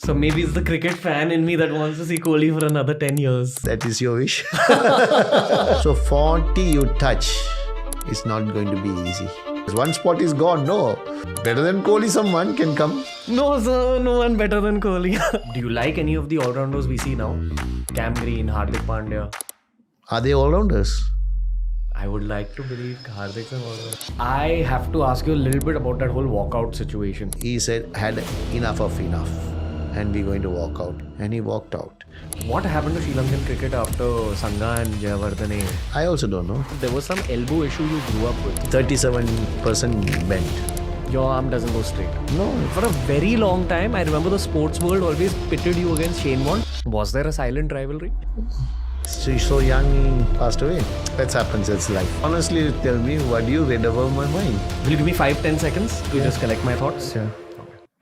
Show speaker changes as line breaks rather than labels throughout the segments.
So maybe it's the cricket fan in me that wants to see Kohli for another 10 years.
That is your wish. So 40 you touch is not going to be easy. One spot is gone, no. Better than Kohli, someone can come.
No, sir, no one better than Kohli. Do you like any of the all-rounders we see now? Cam Green, Hardik Pandya.
Are they all-rounders?
I would like to believe Hardik's an all-rounder. I have to ask you a little bit about that whole walkout situation.
He said, had enough of enough. And we're going to walk out. And he walked out.
What happened to Sri Lankan cricket after Sangha and Jayawardene?
I also don't know.
There was some elbow issue you grew up with.
37% bent.
Your arm doesn't go straight.
No.
For a very long time, I remember the sports world always pitted you against Shane Warne. Was there a silent rivalry?
He's so young, he passed away. That happens, it's life. Honestly, tell me, what do you read about my mind?
Will you give me 5-10 seconds to just collect my thoughts?
Sure.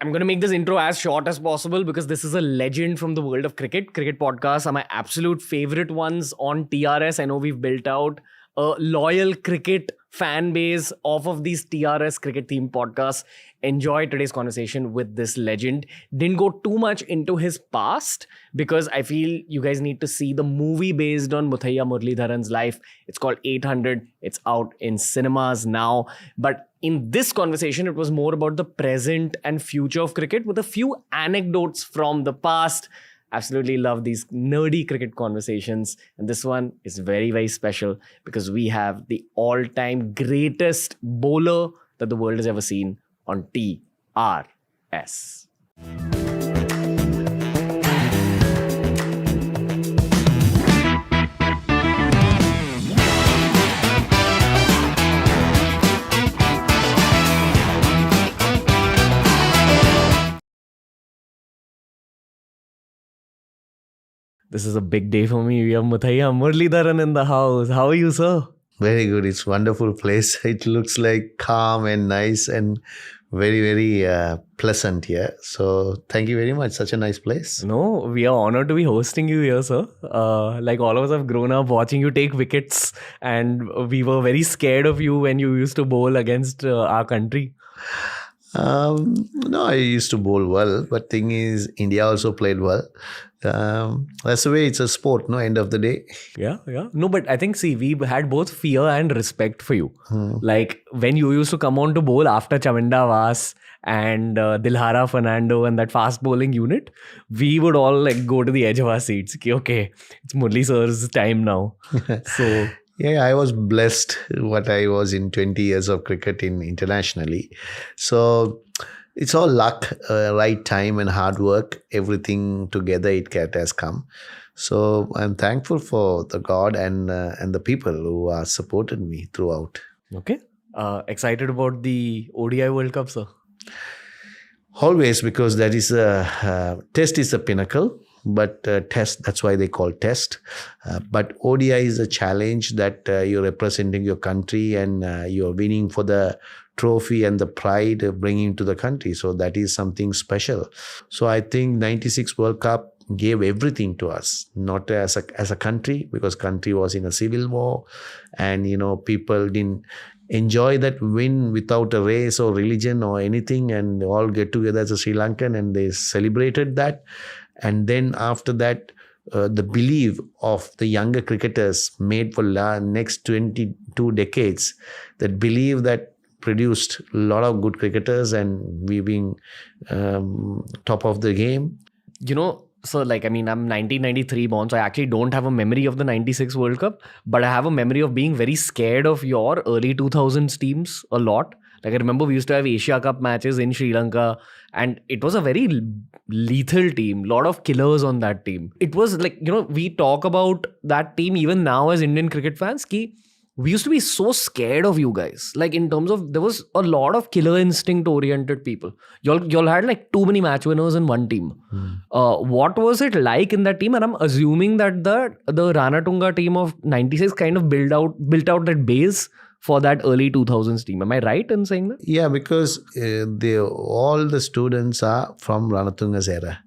I'm going to make this intro as short as possible because this is a legend from the world of cricket. Cricket podcasts are my absolute favorite ones on TRS. I know we've built out a loyal cricket fan base off of these TRS cricket themed podcasts. Enjoy today's conversation with this legend. Didn't go too much into his past because I feel you guys need to see the movie based on Muttiah Muralitharan's life. It's called 800. It's out in cinemas now. But in this conversation, it was more about the present and future of cricket with a few anecdotes from the past. Absolutely love these nerdy cricket conversations. And this one is very, very special because we have the all-time greatest bowler that the world has ever seen on TRS. This is a big day for me. We have Muttiah Muralitharan in the house. How are you, sir?
Very good. It's a wonderful place. It looks like calm and nice and very, very pleasant here. So thank you very much. Such a nice place.
No, we are honored to be hosting you here, sir. Like all of us have grown up watching you take wickets and we were very scared of you when you used to bowl against our country.
No, I used to bowl well, but thing is, India also played well. That's the way it's a sport, no, end of the day.
Yeah. No, but I think, see, we had both fear and respect for you. Like when you used to come on to bowl after Chaminda Vas and Dilhara Fernando and that fast bowling unit, we would all like go to the edge of our seats. Okay, it's Murli sir's time now. So...
Yeah, I was blessed what I was in 20 years of cricket internationally. So it's all luck, right time and hard work, everything together it has come. So I'm thankful for the God and the people who have supported me throughout.
Okay. Excited about the ODI World Cup, sir?
Always, because that is test is the pinnacle. But test, that's why they call test. But ODI is a challenge that you're representing your country and you're winning for the trophy and the pride of bringing to the country. So that is something special. So I think 96 World Cup gave everything to us, not as a country, because country was in a civil war and, people didn't enjoy that win without a race or religion or anything, and they all get together as a Sri Lankan and they celebrated that. And then after that, the belief of the younger cricketers made for next 22 decades, that believe that produced a lot of good cricketers and we being top of the game.
So I'm 1993 born, so I actually don't have a memory of the 96 World Cup, but I have a memory of being very scared of your early 2000s teams a lot. Like I remember we used to have Asia Cup matches in Sri Lanka and it was a very lethal team, lot of killers on that team. It was like, we talk about that team even now as Indian cricket fans, ki we used to be so scared of you guys. Like in terms of, there was a lot of killer instinct oriented people. Y'all had like too many match winners in one team. What was it like in that team? And I'm assuming that the Ranatunga team of 96 kind of built out that base for that early 2000s team. Am I right in saying that?
Yeah, because all the students are from Ranatunga's era.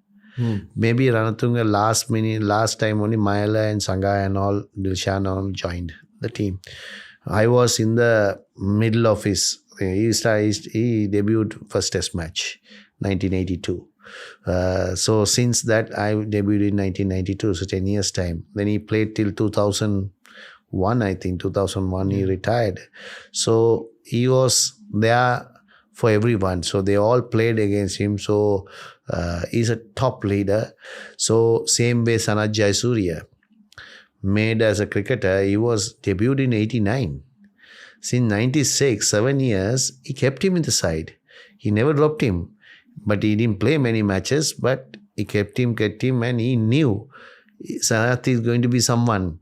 Maybe Ranatunga last time only Mayala and Sangha and all, Dilshan all joined the team. I was in the middle of his, he debuted first test match, 1982. So since that, I debuted in 1992, so 10 years time. Then he played till 2001, I think. 2001, he retired. So he was there for everyone. So they all played against him. So he's a top leader. So same way Sanath Jayasuriya, made as a cricketer, he was debuted in 89. Since 96, 7 years, he kept him in the side. He never dropped him. But he didn't play many matches, but he kept him, and he knew Sanath is going to be someone.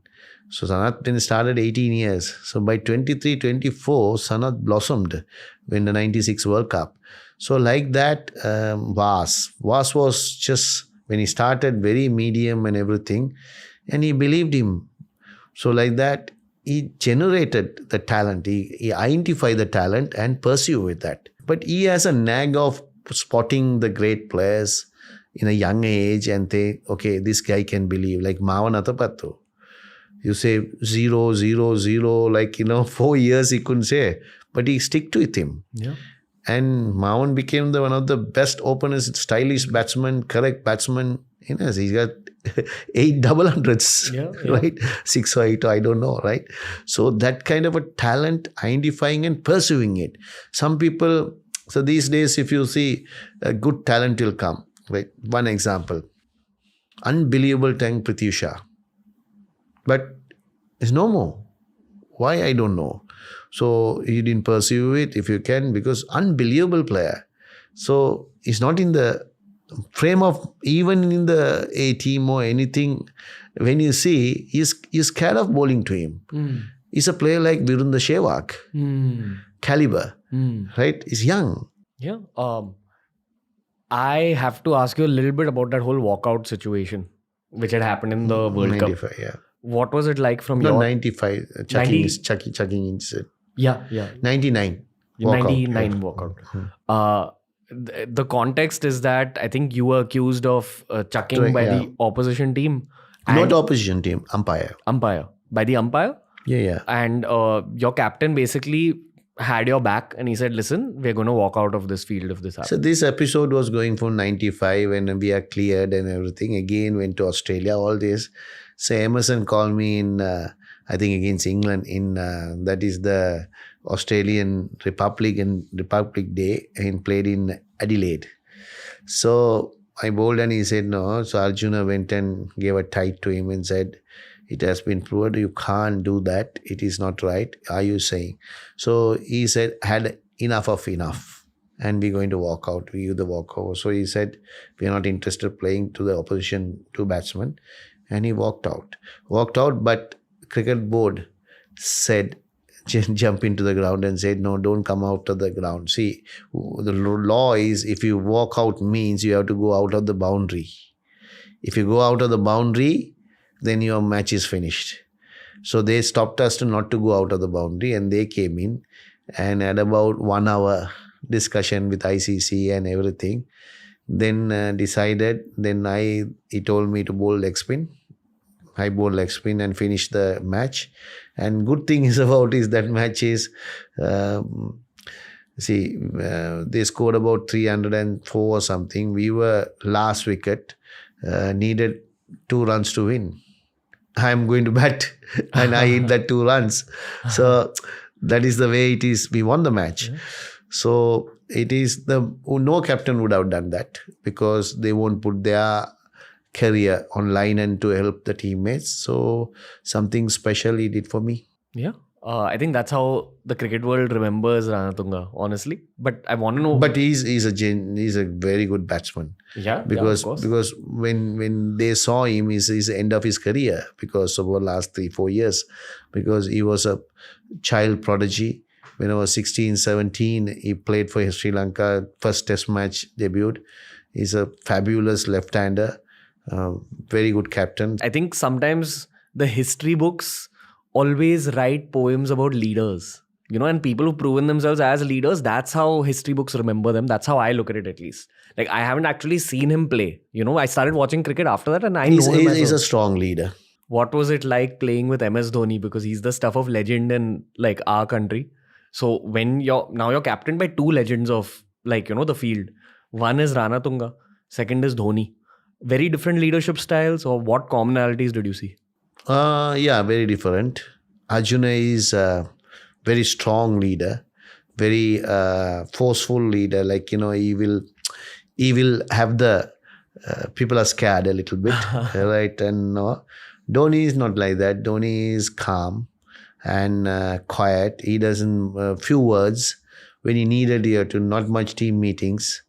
So Sanath then started 18 years. So by 23, 24, Sanath blossomed when the 96 World Cup. So like that, Vas was just, when he started, very medium and everything. And he believed him. So like that, he generated the talent. He identified the talent and pursued with that. But he has a knack of spotting the great players in a young age and think, okay, this guy can believe. Like Mavan Athapattu. You say 0, 0, 0, like, 4 years he couldn't say. But he stick to it him.
Yeah.
And Mavan became one of the best openers, stylish batsman, correct batsman. He's got 8 double hundreds, right? 6 or 8, I don't know, right? So that kind of a talent, identifying and pursuing it. Some people, so these days, if you see, a good talent will come, right? One example, unbelievable Tang Prithvi Shaw. But it's no more. Why? I don't know. So he didn't pursue it, if you can, because unbelievable player. So he's not in the frame of, even in the A team or anything. When you see, he's scared of bowling to him. He's a player like Virendra Sehwag, caliber, right? He's young.
Yeah. I have to ask you a little bit about that whole walkout situation, which had happened in the World
95,
Cup.
yeah.
What was it like from
No,
your...
95. Chucking incident.
Yeah.
99.
99 walkout. The context is that I think you were accused of chucking by the opposition team.
Not opposition team, umpire.
By the umpire?
Yeah.
And your captain basically had your back and he said, listen, we're going to walk out of this field if this happens.
So this episode was going from 95 and we are cleared and everything. Again, went to Australia, all this. So Emerson called me in, I think against England, in that is the Australian Republic Day, and played in Adelaide. So I bowled and he said no. So Arjuna went and gave a tight to him and said, it has been proved you can't do that. It is not right. Are you saying? So he said, had enough of enough. And we're going to walk out. We give the walkover. So he said, we're not interested playing to the opposition 2 batsmen. And he walked out. But cricket board said, jump into the ground and said, no, don't come out of the ground. See, the law is if you walk out means you have to go out of the boundary. If you go out of the boundary, then your match is finished. So they stopped us not to go out of the boundary and they came in and had about 1 hour discussion with ICC and everything. Then decided, he told me to bowl leg spin. I bowled leg spin and finished the match. And good thing is that match is, they scored about 304 or something. We were last wicket, needed 2 runs to win. I'm going to bat and I hit that 2 runs. So that is the way it is. We won the match. Yeah. So it is no captain would have done that because they won't put their career on line and to help the teammates. So something special he did for me.
Yeah. I think that's how the cricket world remembers Ranatunga, honestly. But I want to know.
But he's a very good batsman.
Yeah,
because when they saw him, is the end of his career because of the last 3-4 years, because he was a child prodigy. When I was 16, 17, he played for Sri Lanka, first test match debut. He's a fabulous left-hander, very good captain.
I think sometimes the history books always write poems about leaders, and people who've proven themselves as leaders, that's how history books remember them. That's how I look at it, at least. Like, I haven't actually seen him play. I started watching cricket after that and
He's a strong leader.
What was it like playing with MS Dhoni? Because he's the stuff of legend in like our country. So when you're captained by 2 legends of the field. One is Ranatunga. second is Dhoni. Very different leadership styles, or what commonalities did you see?
Yeah, very different. Arjuna is a very strong leader, very forceful leader. Like, he will have the people are scared a little bit, right? And Dhoni is not like that. Dhoni is calm and quiet. He doesn't few words when he needed here to not much team meetings.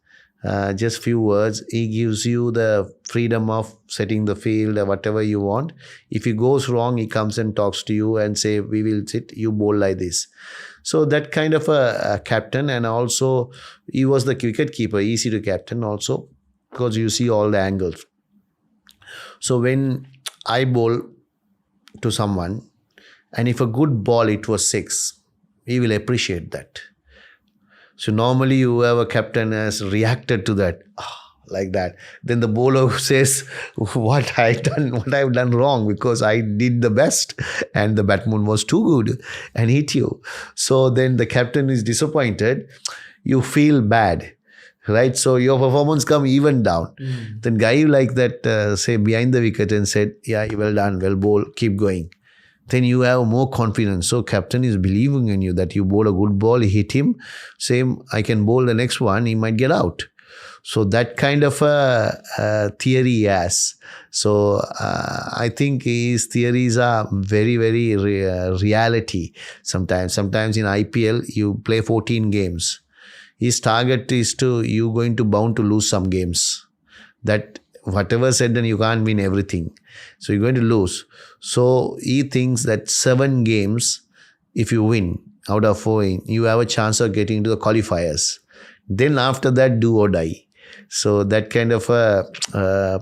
Just few words. He gives you the freedom of setting the field or whatever you want. If it goes wrong, he comes and talks to you and say, "We will sit. You bowl like this." So that kind of a captain, and also he was the wicket keeper, easy to captain also because you see all the angles. So when I bowl to someone, and if a good ball it was six, he will appreciate that. So normally whoever captain has reacted to that like that. Then the bowler says, what I've done wrong because I did the best and the batsman was too good and hit you. So then the captain is disappointed. You feel bad, right? So your performance come even down. Then guy like that say behind the wicket and said, yeah, well done, well bowled, keep going. Then you have more confidence. So captain is believing in you that you bowl a good ball, hit him, same, I can bowl the next one, he might get out. So that kind of a theory he has. So I think his theories are very, very reality sometimes. Sometimes in IPL, you play 14 games. His target is you going to bound to lose some games. That whatever said, then you can't win everything. So you're going to lose. So he thinks that 7 games, if you win out of 4, you have a chance of getting into the qualifiers. Then after that, do or die. So that kind of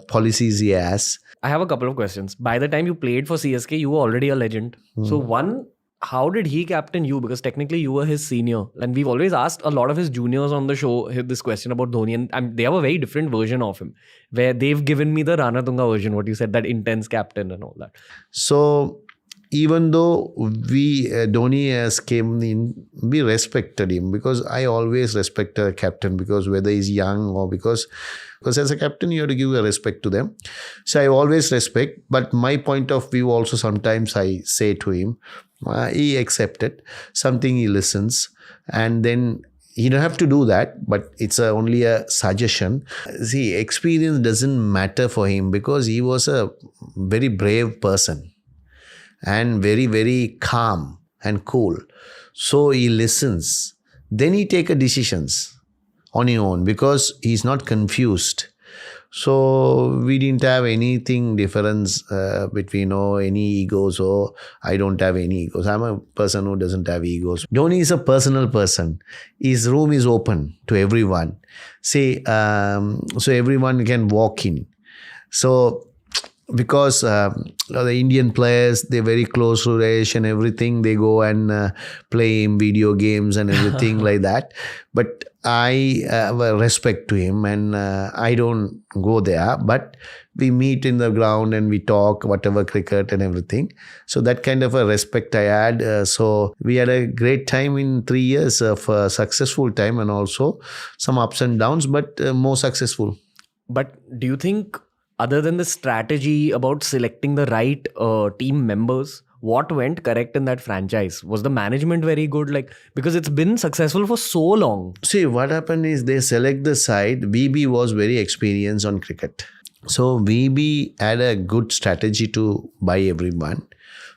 policies he has.
I have a couple of questions. By the time you played for CSK, you were already a legend. So one, how did he captain you? Because technically you were his senior. And we've always asked a lot of his juniors on the show this question about Dhoni. And they have a very different version of him. Where they've given me the Ranatunga version, what you said, that intense captain and all that.
So even though Dhoni has came in, we respected him because I always respect a captain because whether he's young or because as a captain you have to give a respect to them. So I always respect, but my point of view also sometimes I say to him, he accepted something, he listens, and then you don't have to do that, but it's only a suggestion. See, experience doesn't matter for him because he was a very brave person and very, very calm and cool. So he listens. Then he takes decisions on his own because he's not confused. So we didn't have anything difference between any egos or I don't have any egos. I'm a person who doesn't have egos. Dhoni is a personal person. His room is open to everyone. Say, so everyone can walk in. So because the Indian players, they're very close to Resh and everything. They go and play him video games and everything like that. But I have a respect to him and I don't go there. But we meet in the ground and we talk, whatever cricket and everything. So that kind of a respect I had. So we had a great time in 3 years of successful time and also some ups and downs, but more successful.
But do you think, other than the strategy about selecting the right team members, what went correct in that franchise? Was the management very good? Because it's been successful for so long.
See, what happened is they select the side. VB was very experienced on cricket. So VB had a good strategy to buy everyone.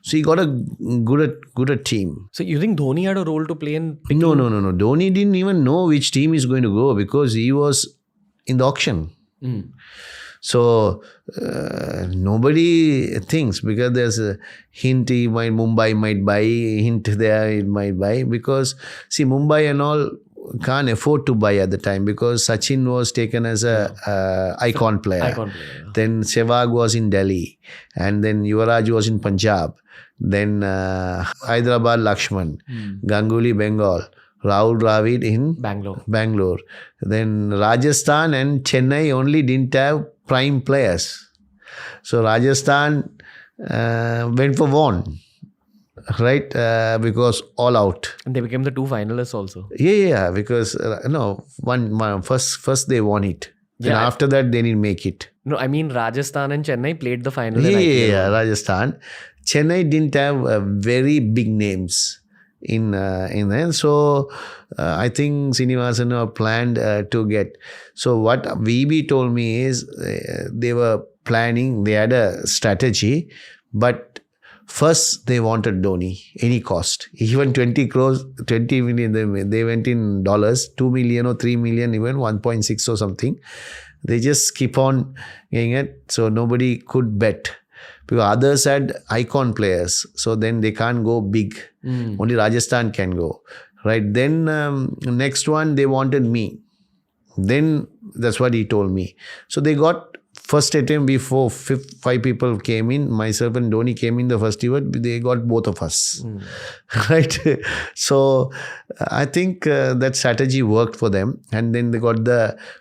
So he got a good team.
So you think Dhoni had a role to play in picking?
No. Dhoni didn't even know which team is going to go because he was in the auction. So nobody thinks because there's a hint Mumbai might buy, hint there it might buy because see Mumbai and all can't afford to buy at the time because Sachin was taken as a icon player. Then Sehwag was in Delhi and then Yuvraj was in Punjab. Then Hyderabad Lakshman, Ganguly Bengal, Rahul Dravid in Bangalore. Then Rajasthan and Chennai only didn't have prime players. So Rajasthan went for one, right? Because all out.
And they became the 2 finalists also.
Yeah, because first they won it. And after that, they didn't make it.
No, I mean Rajasthan and Chennai played the final. in IPL.
Yeah, Rajasthan. Chennai didn't have very big names in there. So I think Srinivasan planned to get. So what VB told me is they were planning, they had a strategy, but first they wanted Dhoni, any cost. Even 20 crores, 20 million, they went in dollars, 2 million or 3 million, even 1.6 or something. They just keep on getting it. So nobody could bet. Because others had icon players. So then they can't go big. Only Rajasthan can go. Right. Then next one, they wanted me. Then that's what he told me. So they got first attempt before 5 people came in. Myself and Dhoni came in the first event. They got both of us. Right. So I think that strategy worked for them. And then they got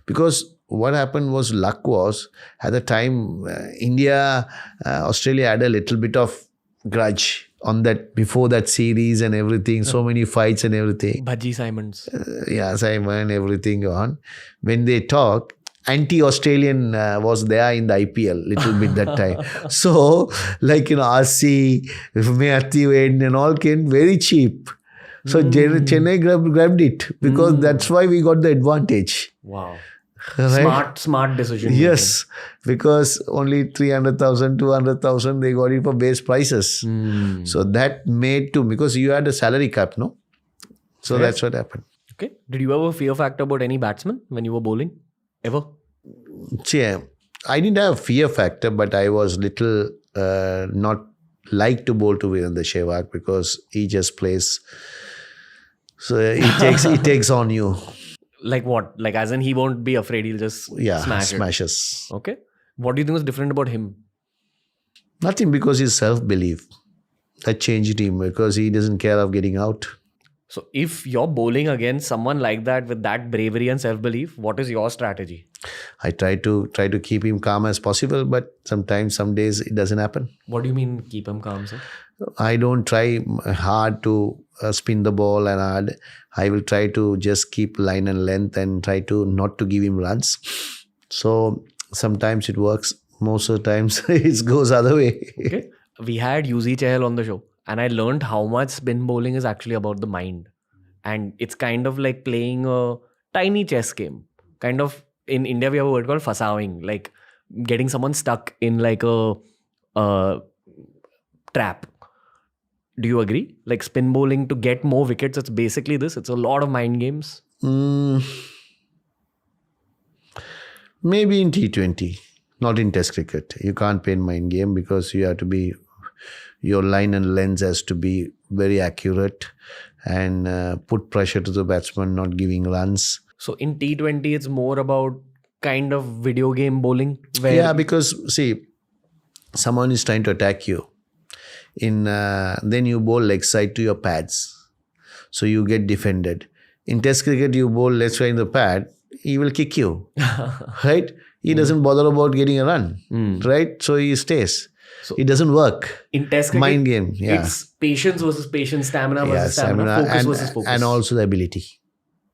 because what happened was luck was at the time Australia had a little bit of grudge on that before that series and everything. So many fights and everything.
Bhaji Simons.
Simon, everything on. When they talk, anti-Australian was there in the IPL little bit that time. So like, RC, Matthew Aiden and all came very cheap. So Chennai grabbed it because that's why we got the advantage.
Wow.
Right?
Smart decision.
Yes, because only 300,000, 200,000, they got it for base prices. So that made because you had a salary cap, no? So that's what happened.
Okay. Did you ever fear factor about any batsman when you were bowling? Ever?
Yeah, I didn't have fear factor, but I was little not like to bowl to Virendra Sehwag because he just plays. So it takes on you.
Like what? Like as in he won't be afraid, he'll just
smashes.
Okay. What do you think was different about him?
Nothing, because his self-belief. That changed him because he doesn't care of getting out.
So if you're bowling against someone like that with that bravery and self-belief, what is your strategy?
I try to keep him calm as possible, but sometimes, some days it doesn't happen.
What do you mean keep him calm, sir?
I don't try hard to spin the ball and hard. I will try to just keep line and length and try to not to give him runs. So sometimes it works. Most of the times it goes other way.
Okay. We had UZ Chahal on the show and I learned how much spin bowling is actually about the mind. And it's kind of like playing a tiny chess game. Kind of in India we have a word called fasawing, like getting someone stuck in like a trap. Do you agree? Like spin bowling to get more wickets, it's basically this. It's a lot of mind games.
Maybe in T20, not in Test cricket. You can't play mind game because you have to be, your line and lens has to be very accurate and put pressure to the batsman, not giving runs.
So in T20, it's more about kind of video game bowling.
Yeah, because see, someone is trying to attack you. Then you bowl leg side to your pads. So you get defended. In Test cricket, you bowl leg side in the pad, he will kick you. Right? He doesn't bother about getting a run. Right? So he stays. So it doesn't work.
In Test cricket,
mind game. Yeah.
It's patience versus patience, stamina versus stamina, focus versus focus.
And also the ability.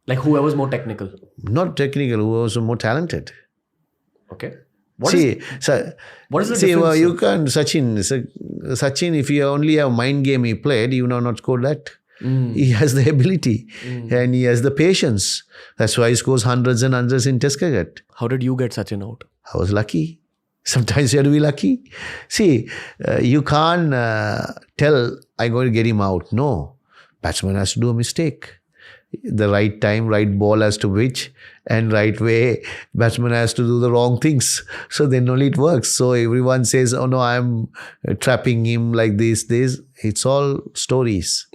Like whoever's more technical. Not
technical, whoever's more talented.
Okay.
What is the difference? You can't, Sachin, if you only have mind game he played, you know not score that. He has the ability and he has the patience. That's why he scores hundreds and hundreds in Test cricket.
How did you get Sachin out?
I was lucky. Sometimes you have to be lucky. See, you can't tell I'm going to get him out. No. Batsman has to do a mistake. The right time, right ball has to pitch, and right way, batsman has to do the wrong things. So then only it works. So everyone says, oh no, I'm trapping him like this. It's all stories.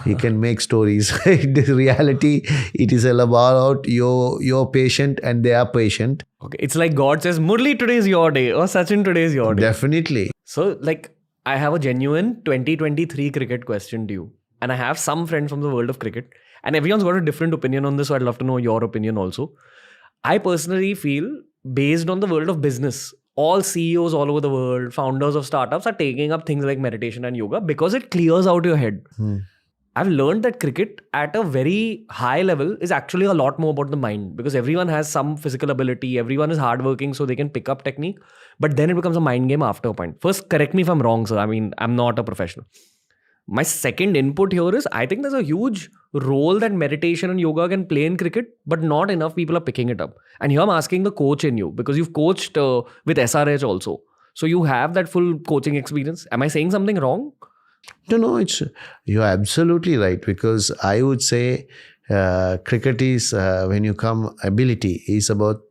You can make stories. In reality, it is all about you're patient and they are patient.
Okay, it's like God says, Murli, today is your day, or Sachin, today is your day.
Definitely.
So like, I have a genuine 2023 cricket question to you. And I have some friends from the world of cricket. And everyone's got a different opinion on this, so I'd love to know your opinion also. I personally feel, based on the world of business, all CEOs all over the world, founders of startups are taking up things like meditation and yoga because it clears out your head. I've learned that cricket at a very high level is actually a lot more about the mind, because everyone has some physical ability, everyone is hardworking, so they can pick up technique. But then it becomes a mind game after a point. First, correct me if I'm wrong, sir. I mean, I'm not a professional. My second input here is I think there's a huge role that meditation and yoga can play in cricket, but not enough people are picking it up. And here I'm asking the coach in you, because you've coached with SRH also. So you have that full coaching experience. Am I saying something wrong?
No, you're absolutely right, because I would say cricket is, when you come, ability is about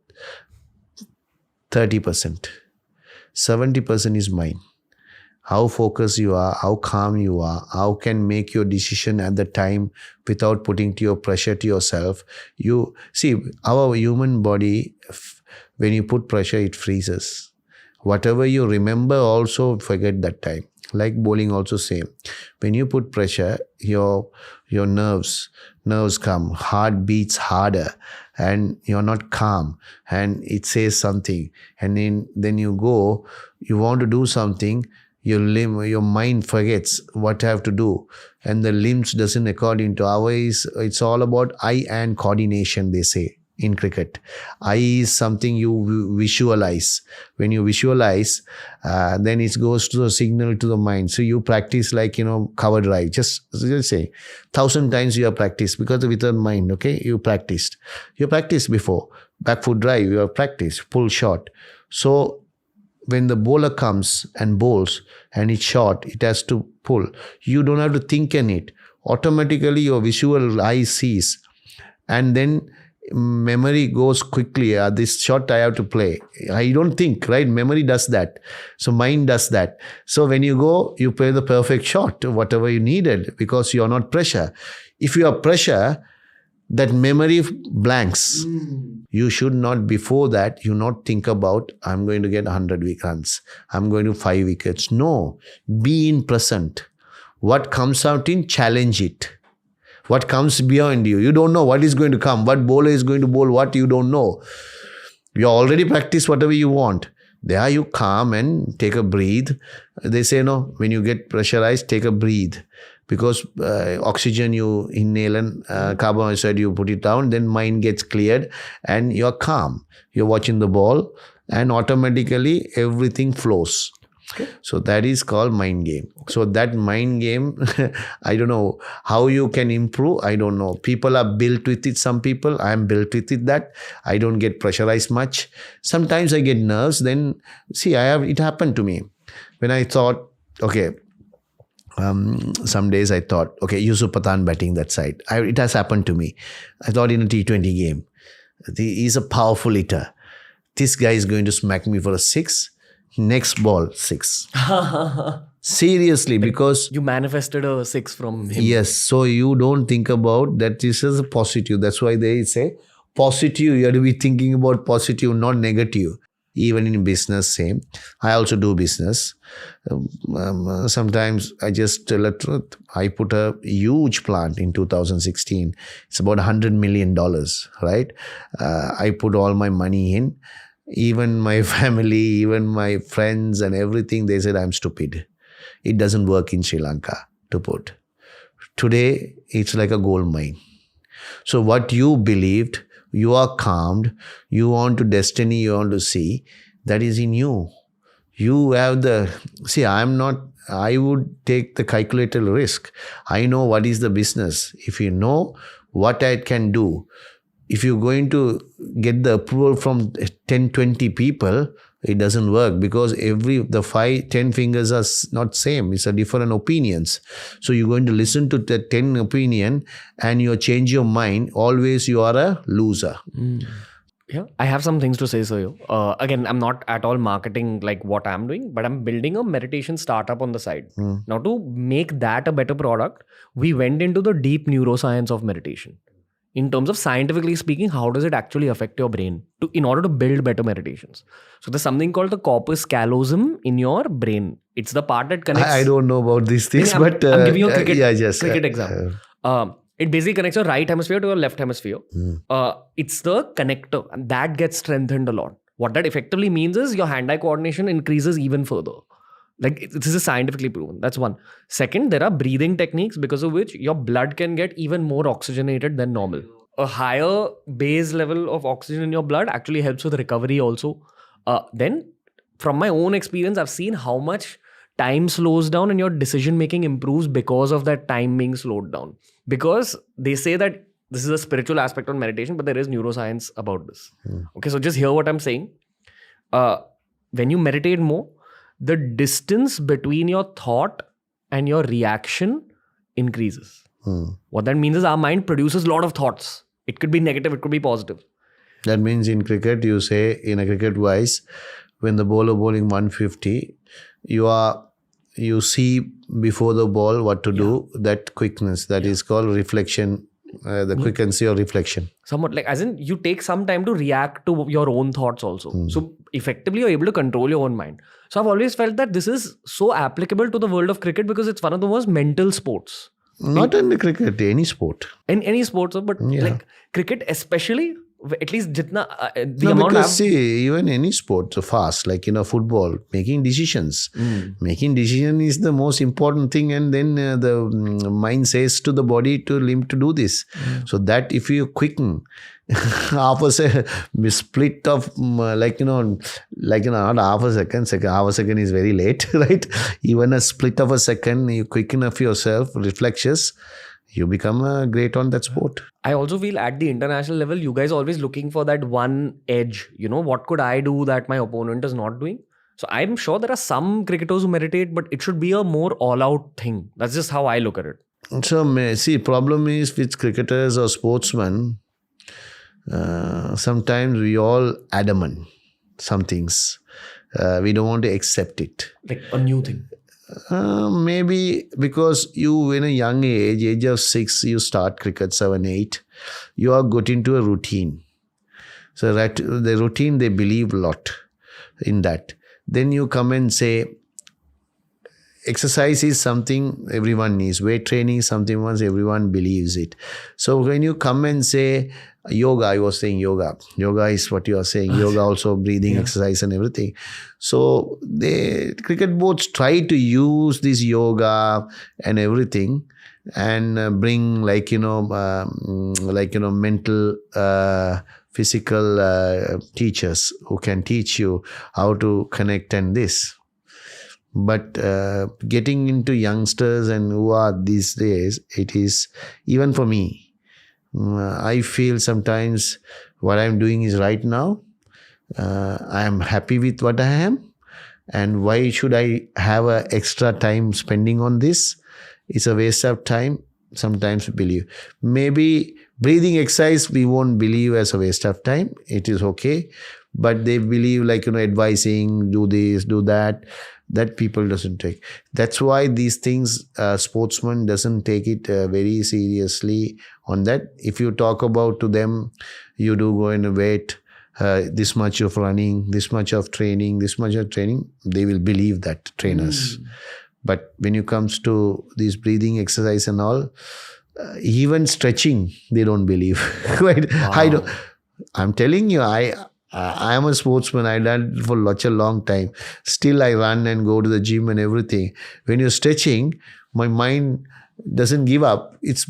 30%. 70% is mind. How focused you are, how calm you are, how can make your decision at the time without putting to your pressure to yourself. You see, our human body, when you put pressure, it freezes. Whatever you remember also forget that time. Like bowling also same. When you put pressure, your nerves come, heart beats harder, and you're not calm, and it says something, and then you go, you want to do something, your mind forgets what you have to do, and the limbs doesn't according to ours. It's all about eye-hand coordination, they say in cricket. Eye is something you visualize. When you visualize, then it goes to the signal to the mind. So you practice like, cover drive. Just say 1,000 times you have practiced, because with your mind, okay, you practiced before. Back foot drive, you have practiced, pull shot. So when the bowler comes and bowls and it's short, it has to pull. You don't have to think in it. Automatically your visual eye sees, and then memory goes quickly. This shot I have to play. I don't think, right? Memory does that. So mind does that. So when you go, you play the perfect shot, whatever you needed, because you're not pressure. If you have pressure, that memory blanks. You should not, before that, you not think about, I'm going to get 100 runs. I'm going to 5 wickets. No. Be in present. What comes out in, challenge it. What comes beyond you. You don't know what is going to come. What bowler is going to bowl what, you don't know. You already practiced whatever you want. There you calm and take a breathe. They say, no, when you get pressurized, take a breathe. Because oxygen you inhale and carbon dioxide you put it down, then mind gets cleared and you're calm. You're watching the ball and automatically everything flows. Okay. So that is called mind game. Okay. So that mind game, I don't know how you can improve. I don't know. People are built with it. Some people, I am built with it that I don't get pressurized much. Sometimes I get nerves. Then see, it happened to me when I thought, okay, some days I thought, okay, Yusuf Pathan batting that side. It has happened to me. I thought in a T20 game, he's a powerful hitter. This guy is going to smack me for a 6. Next ball, 6. Seriously, because
you manifested a 6 from him.
Yes, so you don't think about that. This is a positive. That's why they say positive. You have to be thinking about positive, not negative. Even in business, same. I also do business. Sometimes I just tell the truth. I put a huge plant in 2016. It's about $100 million, right? I put all my money in. Even my family, even my friends and everything, they said I'm stupid. It doesn't work in Sri Lanka to put. Today, it's like a gold mine. So what you believed, you are calmed, you want to destiny, you want to see, that is in you. You have I would take the calculated risk. I know what is the business. If you know what I can do, if you're going to get the approval from 10, 20 people, it doesn't work, because the 5, 10 fingers are not same. It's a different opinions. So you're going to listen to the 10 opinion and you change your mind. Always you are a loser.
Yeah, I have some things to say, sir. Again, I'm not at all marketing like what I'm doing, but I'm building a meditation startup on the side. Now, to make that a better product, we went into the deep neuroscience of meditation. In terms of scientifically speaking, how does it actually affect your brain in order to build better meditations? So there's something called the corpus callosum in your brain. It's the part that connects.
I don't know about these things, but
I'm giving you a cricket example. It basically connects your right hemisphere to your left hemisphere. It's the connector, and that gets strengthened a lot. What that effectively means is your hand-eye coordination increases even further. Like this is scientifically proven. That's one. Second, there are breathing techniques because of which your blood can get even more oxygenated than normal. A higher base level of oxygen in your blood actually helps with recovery also. Then, from my own experience, I've seen how much time slows down and your decision making improves because of that time being slowed down. Because they say that this is a spiritual aspect on meditation, but there is neuroscience about this. Okay, so just hear what I'm saying. When you meditate more, the distance between your thought and your reaction increases. What that means is our mind produces a lot of thoughts. It could be negative, it could be positive.
That means in cricket, you say, in a cricket wise, when the bowler bowling 150, you see before the ball what to do, that quickness, that is called reflection, the quickness or reflection.
Somewhat like, as in you take some time to react to your own thoughts also. So effectively you're able to control your own mind. So I've always felt that this is so applicable to the world of cricket because it's one of the most mental sports.
Not in cricket, any sport.
In any sports, but like cricket especially, at least jitna, the
No,
amount
because see, even any sport, so fast, like football, making decisions. Making decision is the most important thing, and then the mind says to the body to limb to do this. So that if you quicken, half a second, split of not half a second, half a second is very late, right? Even a split of a second, you quicken of yourself, reflexes, you become great on that sport.
I also feel at the international level, you guys are always looking for that one edge. What could I do that my opponent is not doing? So I'm sure there are some cricketers who meditate, but it should be a more all-out thing. That's just how I look at it.
So, see, problem is with cricketers or sportsmen, sometimes we all adamant some things. We don't want to accept it.
Like a new thing.
Maybe because you, in a young age of 6, you start cricket, 7, 8, you are got into a routine. So that the routine, they believe a lot in that. Then you come and say, exercise is something everyone needs. Weight training is something once everyone believes it. So when you come and say yoga, I was saying yoga. Yoga is what you are saying. Yoga also breathing exercise and everything. So the cricket boards try to use this yoga and everything and bring mental, physical teachers who can teach you how to connect and this. But getting into youngsters and who are these days, it is, even for me, I feel sometimes what I'm doing is right now. I am happy with what I am. And why should I have a extra time spending on this? It's a waste of time. Sometimes believe. Maybe breathing exercise, we won't believe as a waste of time. It is okay. But they believe advising, do this, do that. That people doesn't take. That's why these things, sportsman doesn't take it very seriously on that. If you talk about to them, you do go and wait, this much of running, this much of training, they will believe that, trainers. But when it comes to this breathing exercise and all, even stretching, they don't believe. Right?
Wow.
I'm telling you, I am a sportsman. I done it for such a long time. Still, I run and go to the gym and everything. When you're stretching, my mind doesn't give up. It's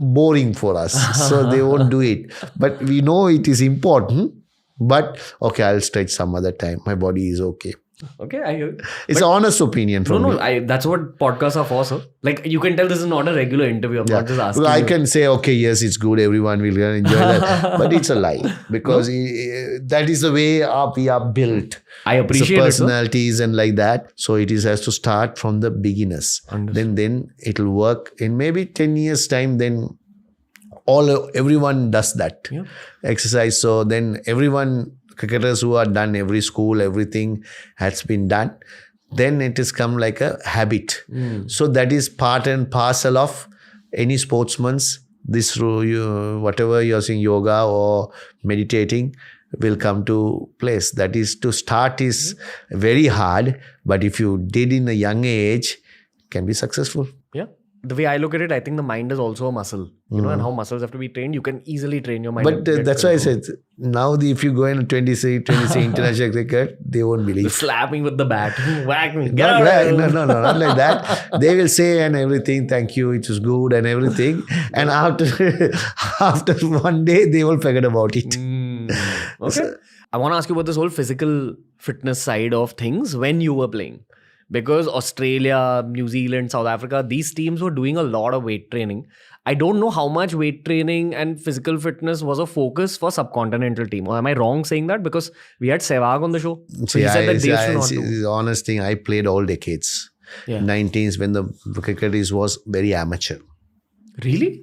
boring for us. So they won't do it. But we know it is important. But, okay, I'll stretch some other time. My body is okay.
Okay, I hear.
It's an honest opinion from me.
That's what podcasts are for, sir. Like, you can tell this is not a regular interview. I'm not just asking.
Well, I can say, okay, yes, it's good. Everyone will enjoy that. But it's a lie. Because that is the way we are built.
I appreciate
personalities and like that. So it has to start from the beginners. Then it will work. In maybe 10 years' time, then everyone does that exercise. So then cricketers who are done, every school, everything has been done. Then it has come like a habit. So that is part and parcel of any sportsman's, whatever you're saying, yoga or meditating will come to place. That is, to start is very hard, but if you did in a young age, can be successful.
Yeah. the way I look at it, I think the mind is also a muscle, and how muscles have to be trained. You can easily train your mind.
But that's why I said, now if you go in 20 international cricket, they won't believe.
Slap me with the bat, whack me.
No, not like that. They will say and everything, thank you, it was good and everything. And after one day, they will forget about it.
Okay. I want to ask you about this whole physical fitness side of things when you were playing. Because Australia, New Zealand, South Africa, these teams were doing a lot of weight training. I don't know how much weight training and physical fitness was a focus for subcontinental team. Or am I wrong saying that? Because we had Sehwag on the show. So he said that they should not do.
The honest thing, I played all decades. 19s when the cricket was very amateur.
Really?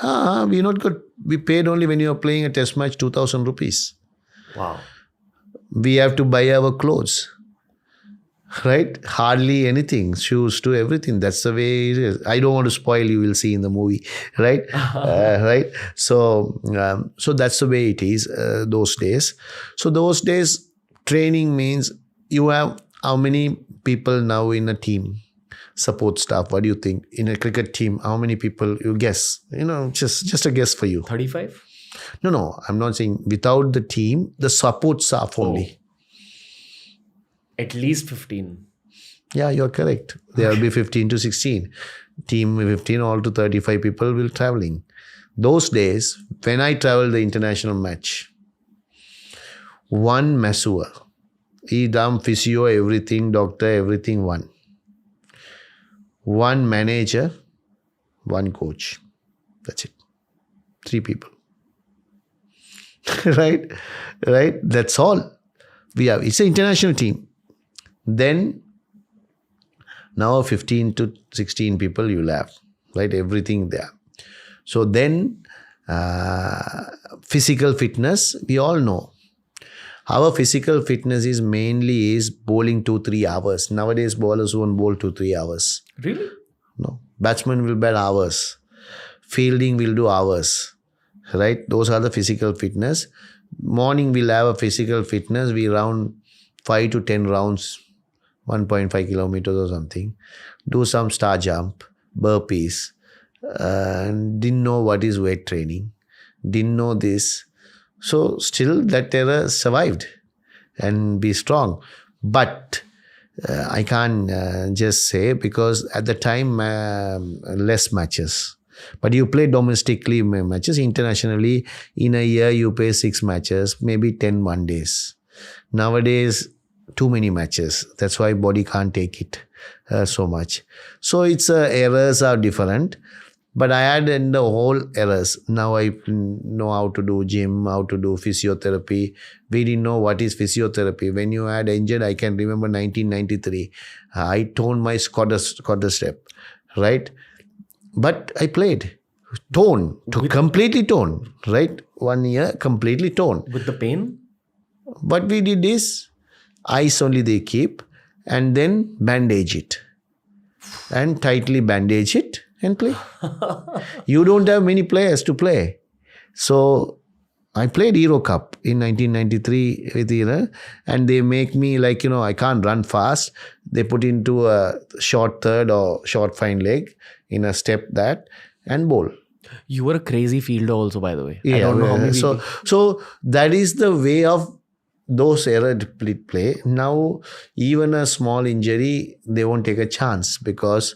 We not got. We paid only when you were playing a test match 2,000 rupees.
Wow.
We have to buy our clothes. Right? Hardly anything. Shoes to everything. That's the way it is. I don't want to spoil, you will see in the movie. Right? Right? So that's the way it is those days. So those days, training means you have how many people now in a team? Support staff. What do you think? In a cricket team, how many people you guess? Just a guess for you.
35?
No. I'm not saying without the team, the support staff only.
At least 15.
Yeah, you're correct. There will be 15 to 16. Team 15 all to 35 people will traveling. Those days, when I traveled the international match, one masseur, he done physio, everything, doctor, everything, one. One manager, one coach. That's it. 3 people. Right? That's all we have. It's an international team. Then, now 15 to 16 people you will have, right? Everything there. So then, physical fitness, we all know. Our physical fitness is mainly bowling 2-3 hours. Nowadays, bowlers won't bowl 2-3 hours.
Really?
No. Batsman will bat hours. Fielding will do hours. Right? Those are the physical fitness. Morning we'll have a physical fitness. We round 5 to 10 rounds. 1.5 kilometers or something. Do some star jump, burpees. Didn't know what is weight training. Didn't know this. So still that era survived and be strong. But I can't just say because at the time less matches. But you play domestically matches. Internationally, in a year you play 6 matches, maybe 10 one days. Nowadays, too many matches. That's why body can't take it so much. So its errors are different. But I had in the whole errors. Now I know how to do gym, how to do physiotherapy. We didn't know what is physiotherapy. When you had injured, I can remember 1993. I toned my quarter step, right? But I played. Completely toned, right? 1 year, completely toned.
With the pain?
What we did is, ice only they keep and then bandage it. And tightly bandage it and play. You don't have many players to play. So I played Euro Cup in 1993 with Iran, and they make me like, I can't run fast. They put into a short third or short fine leg in a step and bowl.
You were a crazy fielder also, by the way.
Yeah,
I don't know how many
so that is the way of those era play. Now, even a small injury, they won't take a chance because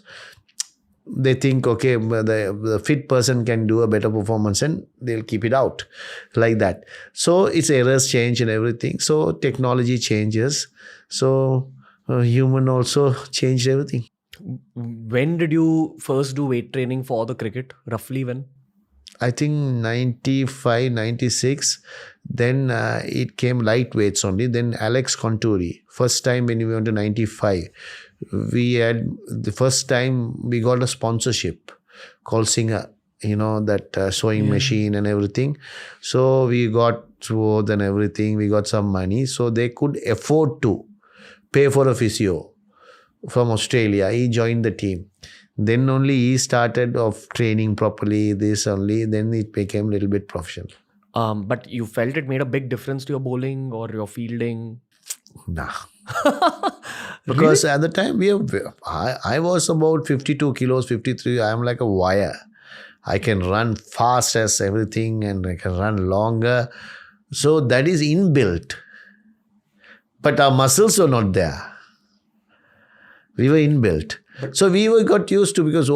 they think, okay, the fit person can do a better performance and they'll keep it out like that. So its errors change and everything. So technology changes. So human also changed everything.
When did you first do weight training for the cricket? Roughly when?
I think 95, 96. Then it came lightweights only. Then Alex Conturi. First time when we went to 95, we had the first time we got a sponsorship called Singer. That sewing machine and everything. So we got clothes and everything. We got some money. So they could afford to pay for a physio from Australia. He joined the team. Then only he started off training properly, this only. Then it became a little bit professional.
But you felt it made a big difference to your bowling or your fielding?
Nah. Because at the time I was about 52 kilos, 53. I am like a wire. I can run fast as everything and I can run longer. So that is inbuilt. But our muscles were not there. We were inbuilt. So we got used to, because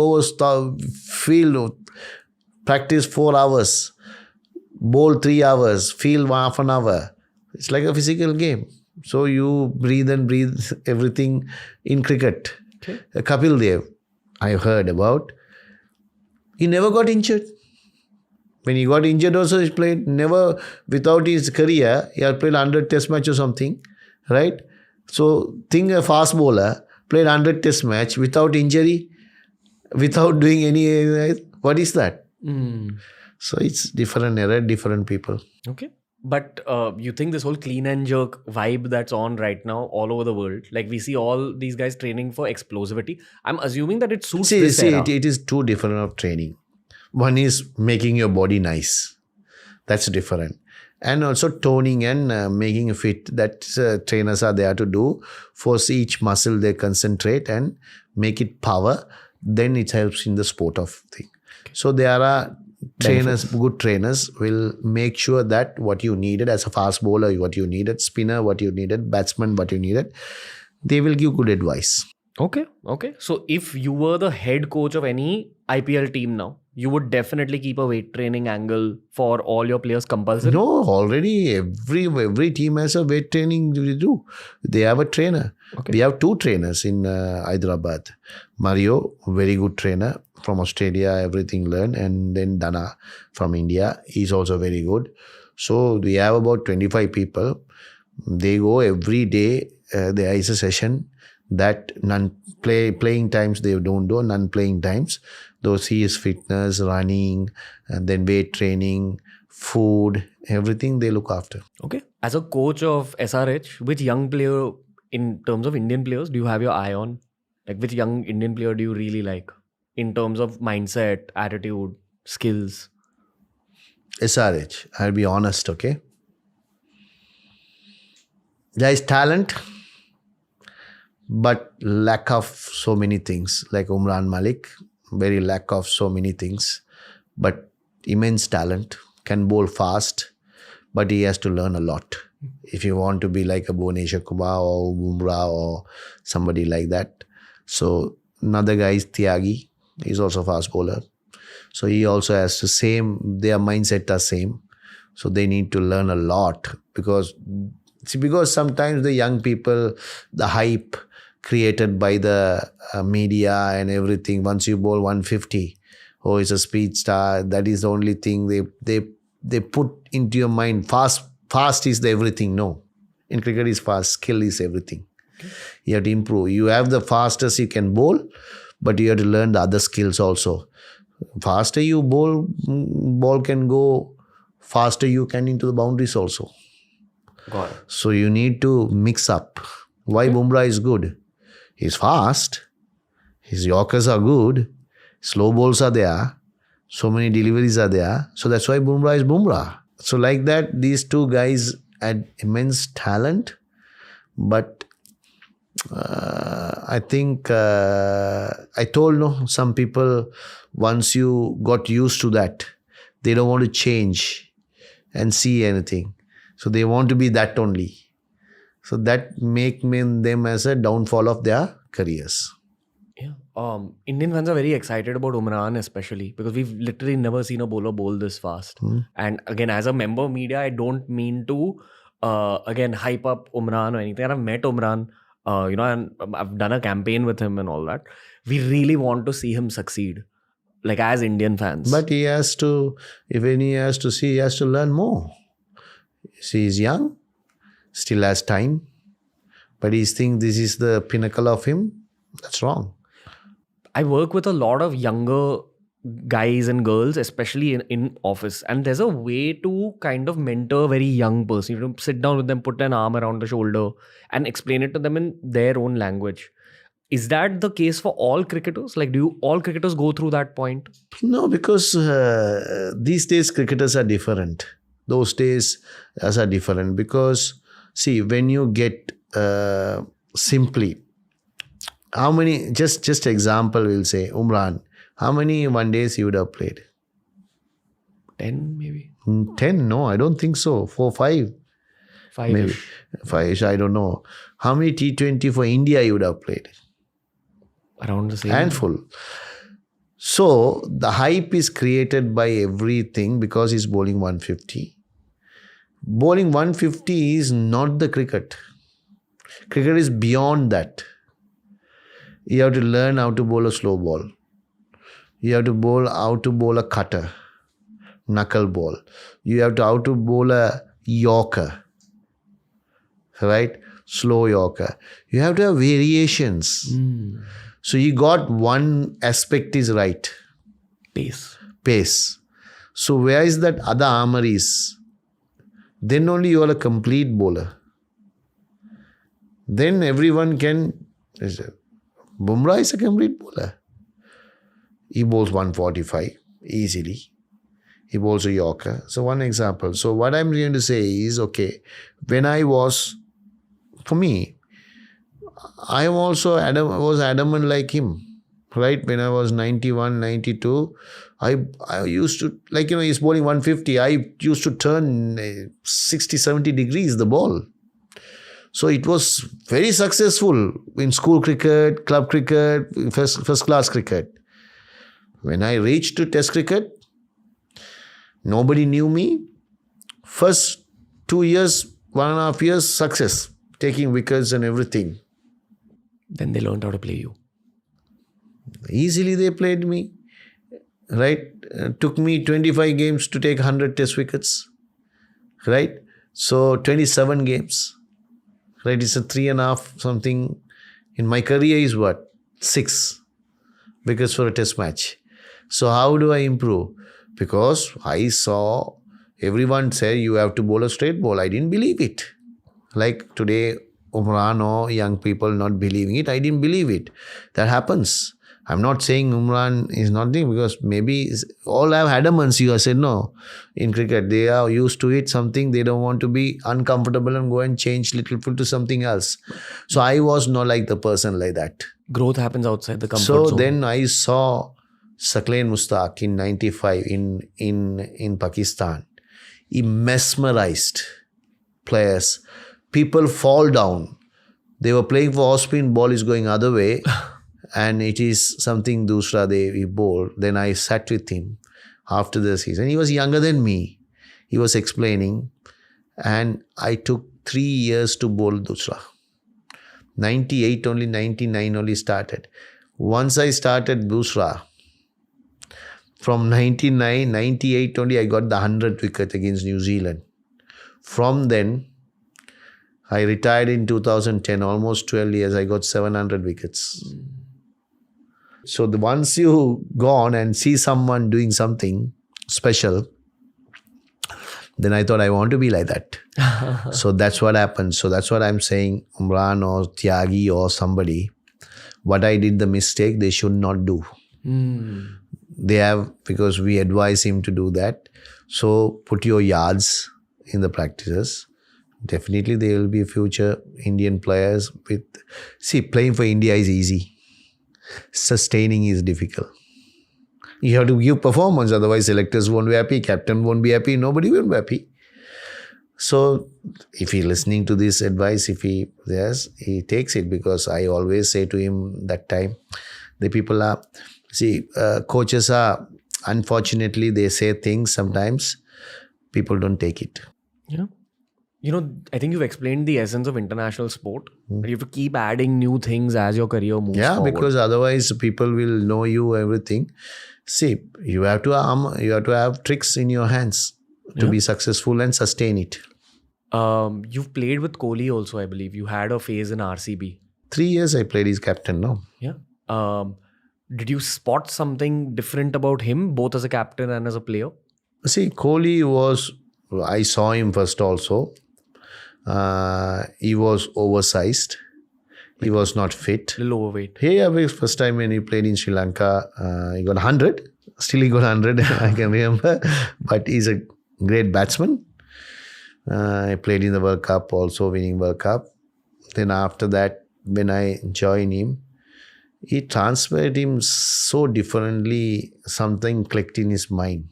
field practice 4 hours, bowl 3 hours, field half an hour. It's like a physical game. So you breathe everything in cricket.
Okay.
Kapil Dev, I heard about. He never got injured. When he got injured also, he played never, without his career, he had played 100 test match or something, right? So think a fast bowler played 100 test match without injury, without doing any, what is that? So it's different era, different people.
Okay. But you think this whole clean and jerk vibe that's on right now all over the world, like we see all these guys training for explosivity, I'm assuming that it suits this era.
It is two different of training. One is making your body nice. That's different. And also toning and making it fit. That trainers are there to do. For each muscle, they concentrate and make it power. Then it helps in the sport of thing. Okay. So there are trainers, good trainers will make sure that what you needed as a fast bowler, what you needed, spinner, what you needed, batsman, what you needed, they will give good advice.
Okay. So if you were the head coach of any IPL team now, you would definitely keep a weight training angle for all your players compulsory?
No, already every team has a weight training to do. They have a trainer. Okay. We have 2 trainers in Hyderabad. Mario, very good trainer from Australia, everything learned. And then Dana from India, he's also very good. So we have about 25 people. They go every day. There is a session that playing times they don't do, non-playing times. Those he is fitness, running, and then weight training, food, everything they look after.
Okay. As a coach of SRH, which young player in terms of Indian players do you have your eye on? Like which young Indian player do you really like in terms of mindset, attitude, skills?
SRH, I'll be honest, okay? There is talent, but lack of so many things. Like Umran Malik, very lack of so many things, but immense talent, can bowl fast, but he has to learn a lot. If you want to be like a Bhuvaneswar Kumar or Bumrah or somebody like that. So another guy is Tyagi, he's also a fast bowler. So he also has the same, their mindset are same. So they need to learn a lot because sometimes the young people, the hype created by the media and everything, once you bowl 150, oh, it's a speed star, that is the only thing they put into your mind. Fast is the everything. No. In cricket is fast, skill is everything. Okay. You have to improve. You have the fastest you can bowl, but you have to learn the other skills also. Faster you bowl, ball can go faster you can into the boundaries also.
Got it.
So you need to mix up. Why Bumrah is good? He's fast. His Yorkers are good. Slow balls are there. So many deliveries are there. So that's why Bumrah is Bumrah. So like that, these 2 guys had immense talent. But I think I told some people, once you got used to that, they don't want to change and see anything. So they want to be that only. So that make them as a downfall of their careers.
Yeah. Indian fans are very excited about Umran especially because we've literally never seen a bowler bowl this fast. And again, as a member of media, I don't mean to again hype up Umran or anything. And I've met Umran, and I've done a campaign with him and all that. We really want to see him succeed, like as Indian fans.
But he has to, even he has to see, he has to learn more. See, he's young, still has time, but he thinks this is the pinnacle of him. That's wrong.
I work with a lot of younger guys and girls, especially in office, and there's a way to kind of mentor a very young person. You sit down with them, put an arm around the shoulder and explain it to them in their own language. Is that the case for all cricketers? Like, do all cricketers go through that point?
No, because these days cricketers are different. Those days are different because, see, when you get simply, How many, just example, we'll say, Umran, how many one days you would have played?
10 maybe.
10? No, I don't think so. 4, 5.
5.
Maybe 5, I don't know. How many T20 for India you would have played?
Around the same.
Handful. So the hype is created by everything because he's bowling 150. Bowling 150 is not the cricket. Cricket is beyond that. You have to learn how to bowl a slow ball. You have to bowl how to bowl a cutter, knuckle ball. You have to how to bowl a yorker, right? Slow yorker. You have to have variations. So you got one aspect is right. Pace. So where is that other armor is? Then only you are a complete bowler. Then everyone can. Bumrah is a complete bowler. He bowls 145 easily. He bowls a yorker. So one example. So what I'm going to say is, okay, when I was, for me, I also was adamant like him, right? When I was 91, 92, I used to, like, he's bowling 150. I used to turn 60, 70 degrees the ball. So it was very successful in school cricket, club cricket, first class cricket. When I reached to test cricket, nobody knew me. First 2 years, 1.5 years, success, taking wickets and everything.
Then they learned how to play you.
Easily they played me, right? Took me 25 games to take 100 test wickets, right? So 27 games, right? It's a 3.5 something. In my career is what? 6 wickets for a test match. So how do I improve? Because I saw everyone say you have to bowl a straight ball. I didn't believe it. Like today, Umran or young people not believing it. I didn't believe it. That happens. I'm not saying Umran is not doing, because maybe all have adamants. You have said no. In cricket, they are used to it, something they don't want to be uncomfortable and go and change little foot to something else. So I was not like the person like that.
Growth happens outside the comfort
So
zone.
then I saw Saqlain Mushtaq in 95 in Pakistan. He mesmerized players. People fall down. They were playing for off-spin, ball is going other way. And it is something dusra he bowled. Then I sat with him after the season. He was younger than me. He was explaining. And I took 3 years to bowl dusra. 98 only, 99 only started. Once I started dusra, from 99, 98 only I got the 100 wicket against New Zealand. From then, I retired in 2010, almost 12 years, I got 700 wickets. So once you go on and see someone doing something special, then I thought I want to be like that. So that's what happened. So that's what I'm saying, Umran or Tyagi or somebody, what I did the mistake, they should not do. They have, because we advise him to do that. So put your yards in the practices. Definitely there will be future Indian players with, playing for India is easy. Sustaining is difficult. You have to give performance, otherwise selectors won't be happy, captain won't be happy, nobody will be happy. So if he's listening to this advice, if he takes it, because I always say to him that time, the people are, coaches are, unfortunately, they say things sometimes, people don't take it.
Yeah. I think you've explained the essence of international sport. You have to keep adding new things as your career moves forward.
Because otherwise people will know you everything. You have to have tricks in your hands to be successful and sustain it.
You've played with Kohli also, I believe. You had a phase in RCB.
3 years I played as captain now.
Yeah. Did you spot something different about him, both as a captain and as a player?
Kohli was, I saw him first also. He was oversized. He was not fit.
Little overweight.
First time when he played in Sri Lanka, he got 100. Still he got 100, I can remember. But he's a great batsman. I played in the World Cup also, winning World Cup. Then after that, when I joined him, He transferred him so differently, something clicked in his mind.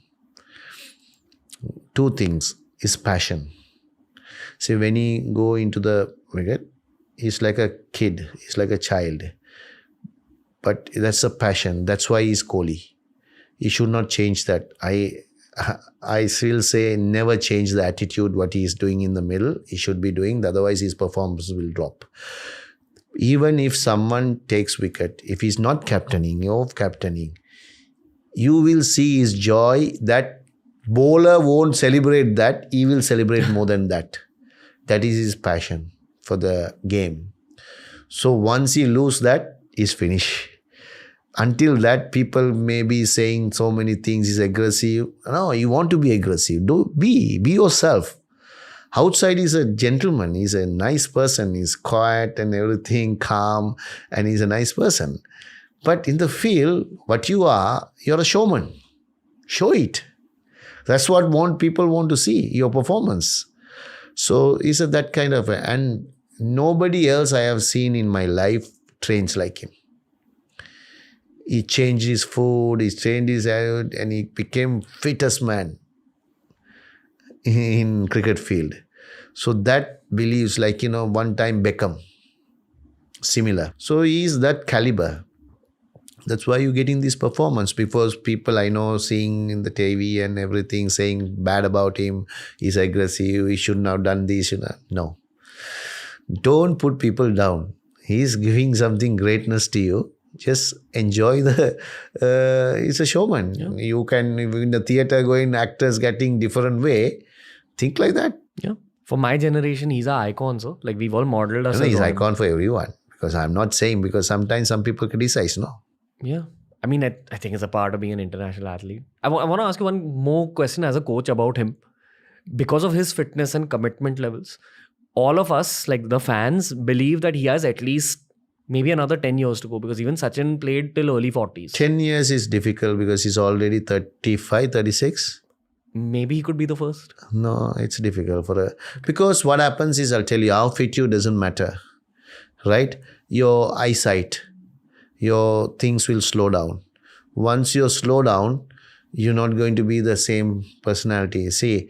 Two things, his passion. See, when he go into the wicket, he's like a kid, he's like a child. But that's a passion. That's why he's Kohli. He should not change that. I still say never change the attitude, what he is doing in the middle. He should be doing, otherwise his performance will drop. Even if someone takes wicket, if he's not captaining, you're captaining, you will see his joy. That bowler won't celebrate that. He will celebrate more than that. That is his passion for the game. So once he lose that, he's finished. Until that, people may be saying so many things, he's aggressive. No, you want to be aggressive. Be yourself. Outside he's a gentleman, he's a nice person, he's quiet and everything, calm, and he's a nice person. But in the field, what you are, you're a showman. Show it. That's what people want to see, your performance. So he's that kind of, and nobody else I have seen in my life trains like him. He changed his food, he changed his attitude, and he became fittest man in cricket field. So that believes, like, one time Beckham, similar. So he is that caliber. That's why you're getting this performance, because people I know seeing in the TV and everything saying bad about him, he's aggressive, he shouldn't have done this. No. Don't put people down. He's giving something greatness to you. Just enjoy it's a showman. Yeah. You can, in the theatre, going actors getting different way. Think like that.
Yeah. For my generation, he's an icon, so like we've all modeled us.
No, he's an icon for everyone. Because I'm not saying, because sometimes some people criticize, no?
Yeah. I mean, I think it's a part of being an international athlete. I want to ask you one more question as a coach about him. Because of his fitness and commitment levels, all of us, like the fans, believe that he has at least maybe another 10 years to go, because even Sachin played till early 40s.
10 years is difficult because he's already 35, 36.
Maybe he could be the first.
No, it's difficult because what happens is, I'll tell you, how fit you doesn't matter, right? Your eyesight, your things will slow down. Once you slow down, you're not going to be the same personality. See,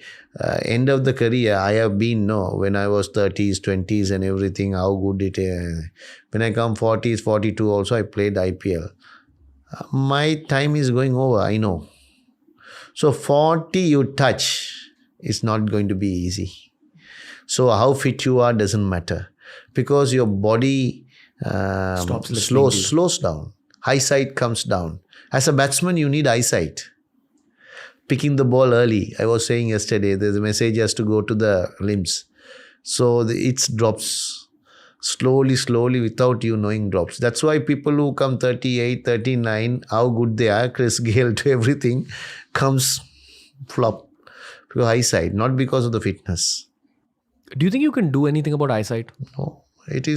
end of the career, I have been, when I was 30s, 20s and everything, how good it is. When I come 40s, 42 also, I played IPL. My time is going over, I know. So 40 you touch, it's not going to be easy. So how fit you are doesn't matter, because your body slows down. Eyesight comes down. As a batsman, you need eyesight. Picking the ball early. I was saying yesterday, the message has to go to the limbs. So it drops slowly without you knowing drops. That's why people who come 38, 39, how good they are, Chris Gayle to everything, comes flop. Because eyesight, not because of the fitness.
Do you think you can do anything about eyesight?
No, that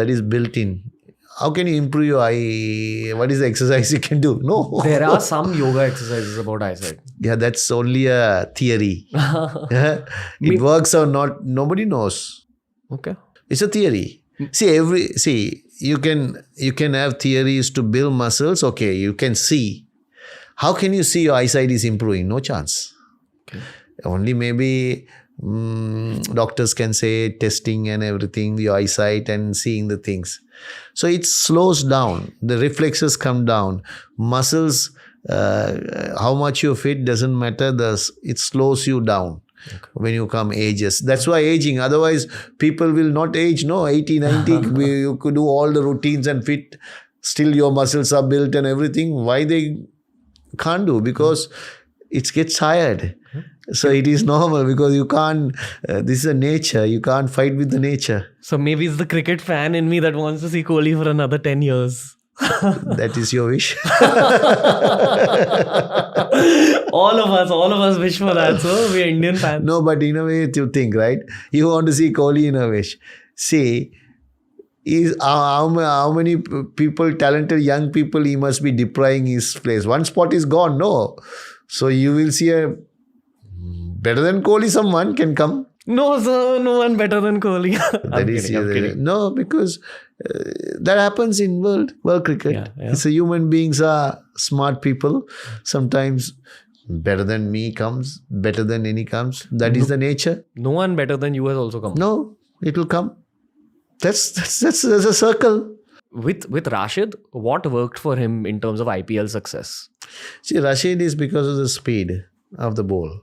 is built in. How can you improve your eye? What is the exercise you can do? No.
There are some yoga exercises about eyesight.
Yeah, that's only a theory. It works or not, nobody knows.
Okay.
It's a theory. You can have theories to build muscles. Okay, you can see. How can you see your eyesight is improving? No chance. Okay. Only maybe doctors can say testing and everything, your eyesight and seeing the things. So it slows down. The reflexes come down. Muscles, how much you fit doesn't matter. It slows you down. Okay. When you come ages. That's why aging. Otherwise, people will not age. No, 80, 90, you could do all the routines and fit. Still your muscles are built and everything. Why they can't do? Because it gets tired. So it is normal, because you can't, this is a nature. You can't fight with the nature.
So maybe it's the cricket fan in me that wants to see Kohli for another 10 years.
That is your wish.
All of us wish for that. So we're Indian fans.
No, but in a way you think, right? You want to see Kohli in a wish. See, how many people, talented young people, he must be depriving his place. One spot is gone, no. So you will see a better than Kohli, someone can come.
No, sir, no one better than Kohli. I'm kidding.
No, because That happens in world cricket.
Yeah.
It's a human beings are smart people. Sometimes better than me comes, better than any comes. That is the nature.
No one better than you has also come.
No, it will come. That's a circle.
With Rashid, what worked for him in terms of IPL success?
See, Rashid is because of the speed of the ball.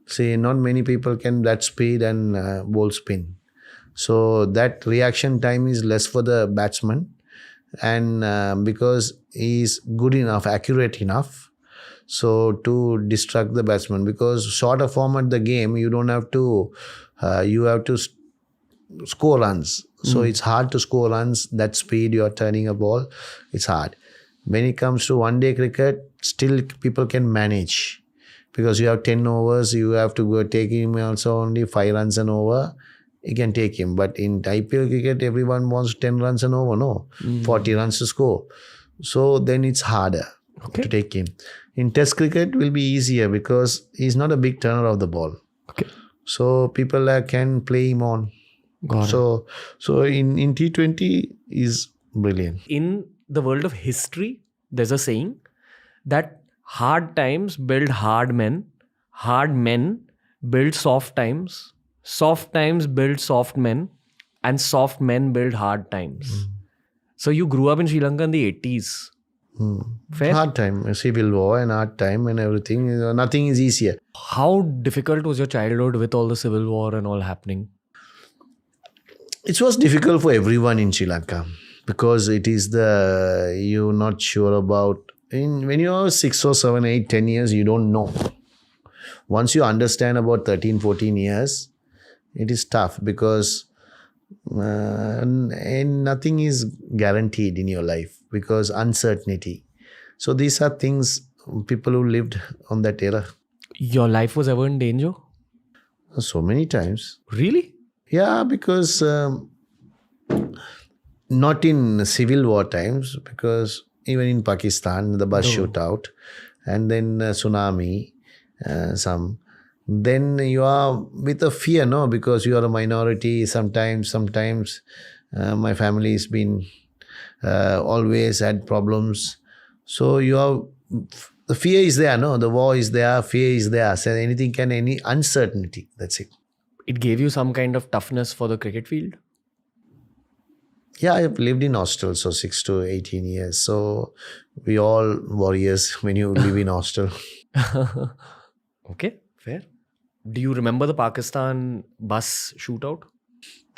See, not many people can that speed and ball spin. So that reaction time is less for the batsman, and because he is good enough, accurate enough, so to distract the batsman. Because shorter format the game, you don't have to, you have to score runs. So it's hard to score runs. That speed you are turning a ball, it's hard. When it comes to one-day cricket, still people can manage. Because you have 10 overs, you have to go take him also only 5 runs and over. You can take him. But in IPL cricket, everyone wants 10 runs and over, no? 40 runs to score. So then it's harder to take him. In Test cricket, will be easier because he's not a big turner of the ball.
Okay.
So people can play him on. So in T20 is brilliant.
In the world of history, there's a saying that hard times build hard men build soft times build soft men, and soft men build hard times. So you grew up in Sri Lanka in the 80s. Fair?
Hard time, civil war and hard time and everything. Nothing is easier.
How difficult was your childhood with all the civil war and all happening?
It was difficult for everyone in Sri Lanka because it is you're not sure about. When you're 6 or 7, 8, 10 years, you don't know. Once you understand about 13, 14 years, it is tough because and nothing is guaranteed in your life because uncertainty. So these are things people who lived on that era.
Your life was ever in danger?
So many times.
Really?
Yeah, because not in civil war times, because even in Pakistan, the bus shootout, and then tsunami, then you are with a fear, no? Because you are a minority. Sometimes my family has been always had problems. So the fear is there, no? The war is there, fear is there. So any uncertainty, that's it.
It gave you some kind of toughness for the cricket field?
Yeah, I've lived in hostel, so 6 to 18 years. So we all warriors when you live in hostel.
Okay, fair. Do you remember the Pakistan bus shootout?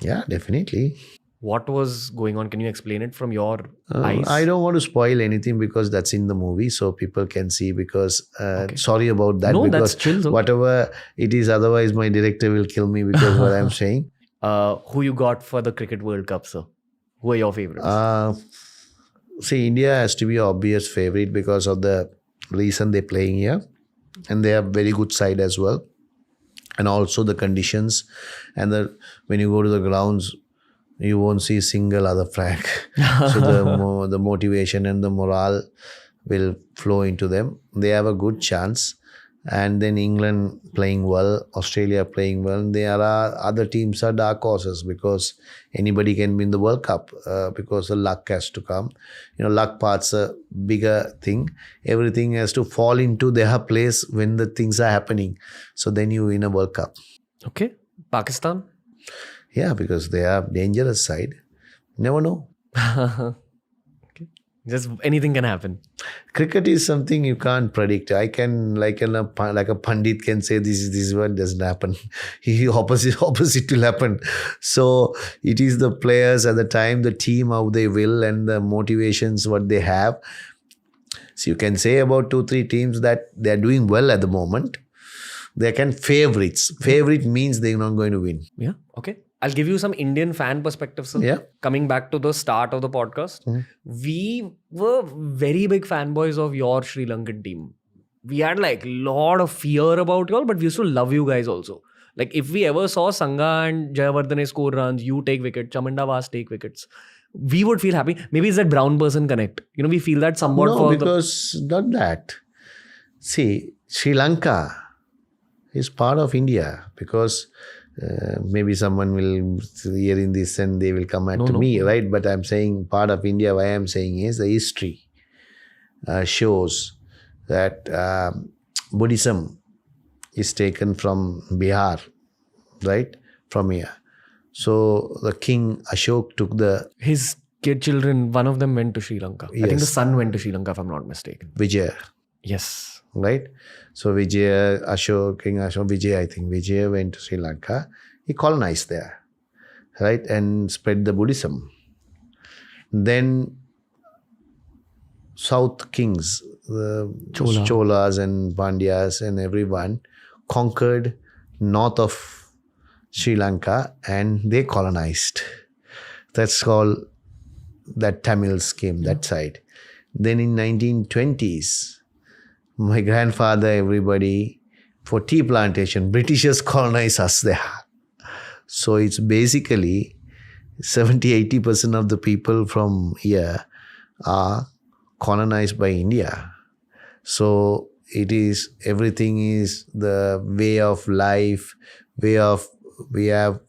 Yeah, definitely.
What was going on? Can you explain it from your eyes?
I don't want to spoil anything because that's in the movie, so people can see. Because sorry about that.
No,
because
that's chill.
Whatever it is, otherwise my director will kill me because what I'm saying.
Who you got for the Cricket World Cup, sir? Who are your favorites?
See, India has to be an obvious favorite because of the reason they're playing here, and they have very good side as well, and also the conditions, and when you go to the grounds, you won't see a single other flag. So the motivation and the morale will flow into them. They have a good chance. And then England playing well, Australia playing well. There are other teams are dark horses because anybody can win the World Cup because the luck has to come. Luck part's a bigger thing. Everything has to fall into their place when the things are happening. So then you win a World Cup.
Okay. Pakistan?
Yeah, because they are dangerous side. Never know.
Okay. Just anything can happen.
Cricket is something you can't predict. I can, like a pundit can say, this is what doesn't happen. Opposite will happen. So it is the players at the time, the team, how they will, and the motivations, what they have. So you can say about 2-3 teams that they are doing well at the moment. They can favorites. Favorite means they're not going to win.
Yeah. Okay. I'll give you some Indian fan perspective, sir.
Yeah.
Coming back to the start of the podcast, we were very big fanboys of your Sri Lankan team. We had like a lot of fear about y'all, but we used to love you guys also. Like if we ever saw Sangha and Jayawardene score runs, you take wicket, Chaminda Vas take wickets, we would feel happy. Maybe it's that brown person connect. We feel that somewhat.
No, because not that. See, Sri Lanka is part of India because Maybe someone will hear in this and they will come at to
No.
me, right? But I'm saying part of India, why I'm saying is the history shows that Buddhism is taken from Bihar, right? From here. So the king Ashok took
His children, one of them went to Sri Lanka. I think the
Yes.
son went to Sri Lanka, if I'm not mistaken.
Vijaya,
Yes.
right? So Vijaya, King Ashok, Vijaya, I think Vijaya went to Sri Lanka. He colonized there, right? And spread the Buddhism. Then South kings, the Cholas and Pandyas and everyone conquered north of Sri Lanka and they colonized. That's called, that Tamils came that side. Then in 1920s, my grandfather, everybody, for tea plantation, Britishers colonized us there. So it's basically 70-80% of the people from here are colonized by India. So it is, everything is the way of life, we have,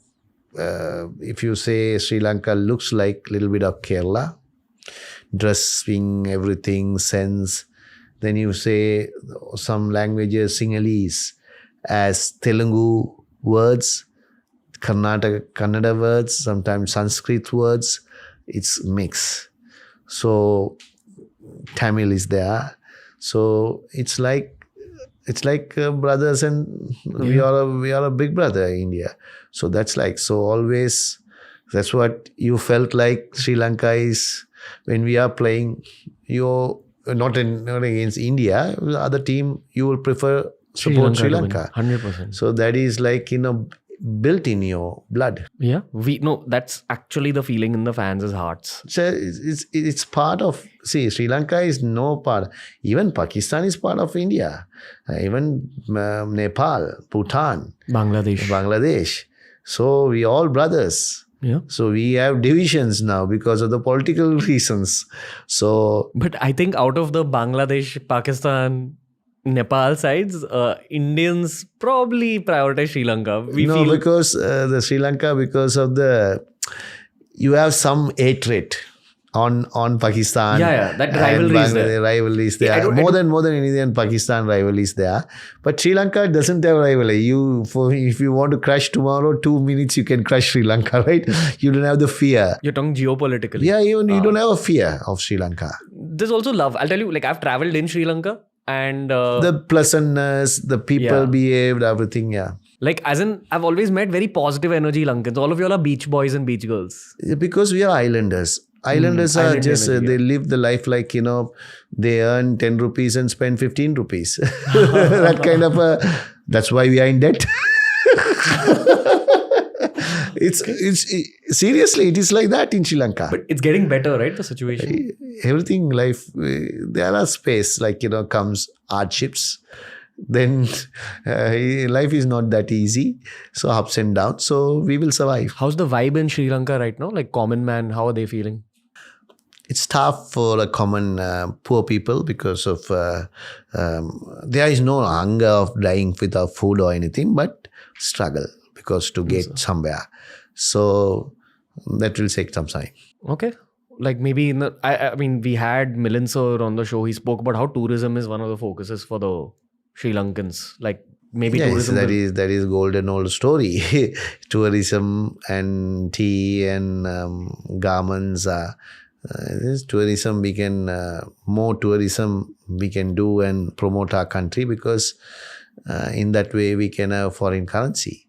if you say Sri Lanka looks like a little bit of Kerala, dressing, everything, sense. Then you say some languages, Sinhalese, as Telugu words, Kannada words, sometimes Sanskrit words, it's mix. So Tamil is there. So it's like brothers, and we are a big brother in India. So that's like, so always, that's what you felt like Sri Lanka is when we are playing. You're not against India, the other team, you will prefer support Sri Lanka.
100%.
So that is like, built in your blood.
Yeah, that's actually the feeling in the fans' hearts.
So it's part of, Sri Lanka is no part. Even Pakistan is part of India. Even Nepal, Bhutan, Bangladesh. So we all brothers.
Yeah.
So we have divisions now because of the political reasons. So,
but I think out of the Bangladesh, Pakistan, Nepal sides, Indians probably prioritize Sri Lanka.
Because the Sri Lanka, because of you have some hatred on Pakistan.
Yeah, that rivalry is there.
Rivalry is there. More than India and Pakistan rivalry is there. But Sri Lanka doesn't have rivalry. If you want to crush tomorrow, 2 minutes you can crush Sri Lanka, right? You don't have the fear.
You're talking geopolitically.
Yeah, you don't have a fear of Sri Lanka.
There's also love. I'll tell you, like, I've traveled in Sri Lanka and
the pleasantness, the people behaved, everything,
Like, as in, I've always met very positive energy Lankans. All of you all are beach boys and beach girls.
Because we are islanders. Islanders are just, they live the life like, they earn 10 rupees and spend 15 rupees. That kind of that's why we are in debt. Seriously, it is like that in Sri Lanka.
But it's getting better, right? The situation.
Everything, life, there are space, like, comes hardships. Then life is not that easy. So ups and downs. So we will survive.
How's the vibe in Sri Lanka right now? Like common man, how are they feeling?
It's tough for a common poor people because of there is no hunger of dying without food or anything, but struggle because to get somewhere. So that will take some time.
Okay. Like maybe I mean, we had Milind sir on the show. He spoke about how tourism is one of the focuses for the Sri Lankans. Like maybe tourism.
That is golden old story. Tourism and tea and garments. This tourism, we can more tourism we can do and promote our country because in that way we can have foreign currency.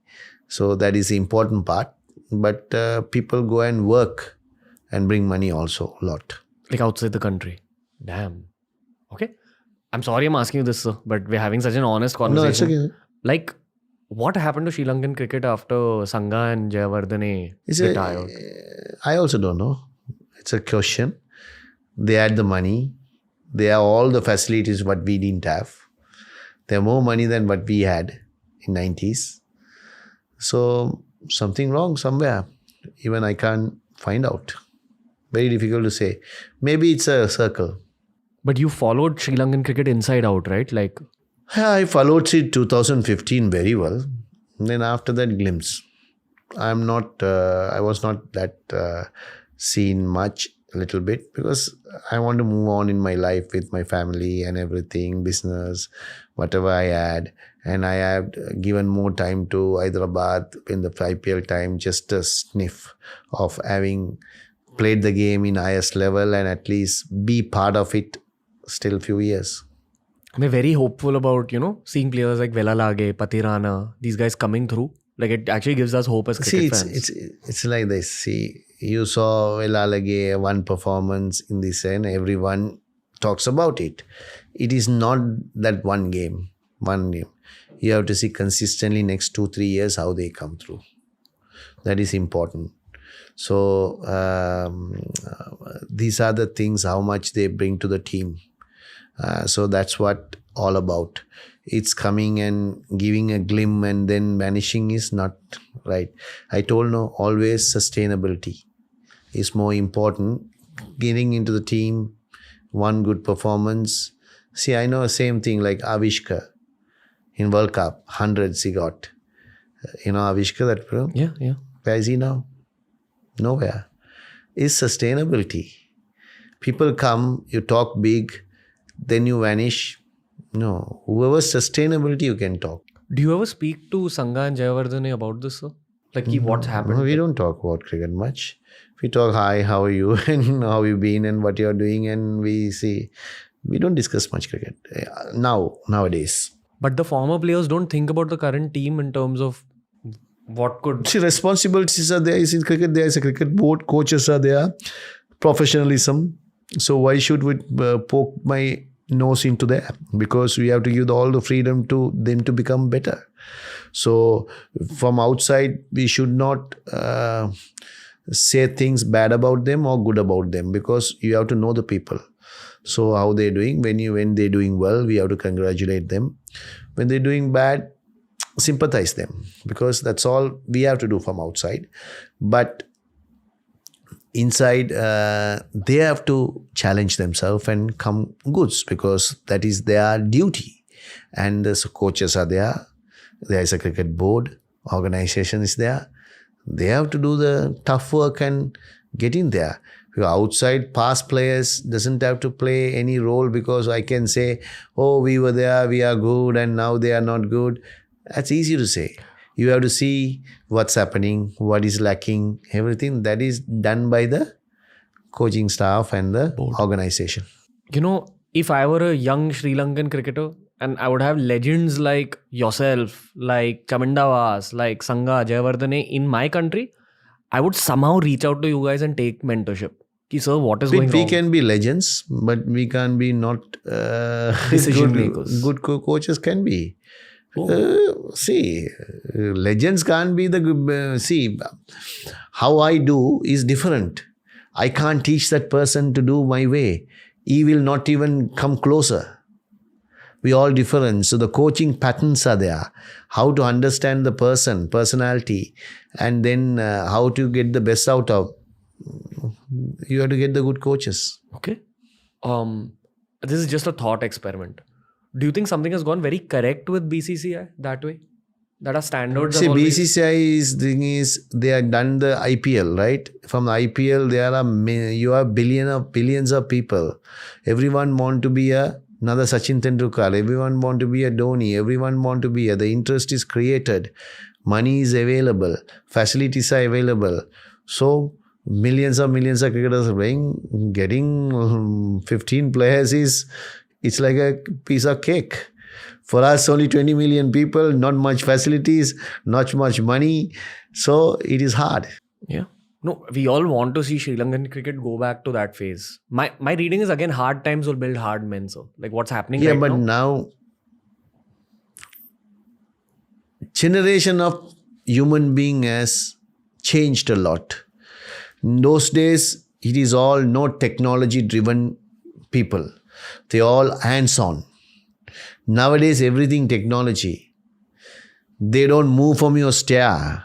So that is the important part. But people go and work and bring money also a lot.
Like outside the country. Damn. Okay. I'm sorry I'm asking you this, sir, but we're having such an honest conversation.
No, it's okay.
Like, what happened to Sri Lankan cricket after Sangha and Jayawardene retired?
I also don't know. It's a question. They had the money. They have all the facilities what we didn't have. They have more money than what we had in 90s. So something wrong somewhere. Even I can't find out. Very difficult to say. Maybe it's a circle.
But you followed Sri Lankan cricket inside out, right? Like,
I followed it 2015 very well. Then after that, glimpse. I was not that seen much, a little bit, because I want to move on in my life with my family and everything, business, whatever I had. And I have given more time to Hyderabad in the IPL time, just a sniff of having played the game in highest level and at least be part of it still few years.
We're very hopeful about, seeing players like Velalage, Patirana, these guys coming through. Like, it actually gives us hope as cricket fans.
It's like this. See, you saw Velalage, one performance in this end, everyone talks about it. It is not that one game. You have to see consistently next 2-3 years how they come through. That is important. So these are the things, how much they bring to the team. So that's what all about. It's coming and giving a glimpse and then vanishing is not right. I told no, always sustainability is more important. Getting into the team, one good performance. See, I know the same thing like Avishka in World Cup, hundreds he got. Avishka, that bro?
Yeah.
Where is he now? Nowhere. Is sustainability. People come, you talk big, then you vanish. No, whoever sustainability you can talk.
Do you ever speak to Sangha and Jayawardene about this, sir? Like, what's happened?
No, we don't talk about cricket much. We talk, hi, how are you, and how you been, and what you're doing, and we see. We don't discuss much cricket nowadays.
But the former players don't think about the current team in terms of what could...
See, responsibilities are there. In cricket, there is a cricket board, coaches are there, professionalism. So why should we poke my nose into there? Because we have to give all the freedom to them to become better. So from outside, we should not say things bad about them or good about them, because you have to know the people. So how they're doing. When they're doing well, we have to congratulate them. When they're doing bad, sympathize them, because that's all we have to do from outside. But inside, they have to challenge themselves and come goods, because that is their duty. And the coaches are there. There is a cricket board. Organization is there. They have to do the tough work and get in there. Outside, past players doesn't have to play any role, because I can say, oh, we were there, we are good, and now they are not good. That's easy to say. You have to see what's happening, what is lacking, everything that is done by the coaching staff and the organization.
If I were a young Sri Lankan cricketer and I would have legends like yourself, like Chamindavas, like Sangha, Jayawardene in my country, I would somehow reach out to you guys and take mentorship. Sir, what is going on?
We can be legends, but we can't be not
decision makers.
Good coaches can be. Legends can't be the... how I do is different. I can't teach that person to do my way. He will not even come closer. We all different. So the coaching patterns are there. How to understand the personality, and then how to get the best out of. You have to get the good coaches.
Okay. This is just a thought experiment. Do you think something has gone very correct with BCCI that way? That our standards
See, BCCI's thing is they have done the IPL, right? From the IPL, you have billions of people. Everyone want to be another Sachin Tendulkar. Everyone want to be a Dhoni. Everyone want to be the interest is created. Money is available. Facilities are available. So millions of cricketers are playing. Getting 15 players it's like a piece of cake. For us, only 20 million people, not much facilities, not much money. So it is hard.
Yeah. No, we all want to see Sri Lankan cricket go back to that phase. My reading is, again, hard times will build hard men. So, like, what's happening right now?
Yeah, but now generation of human being has changed a lot. In those days, it is all no technology-driven people. They all hands-on. Nowadays, everything technology. They don't move from your stair.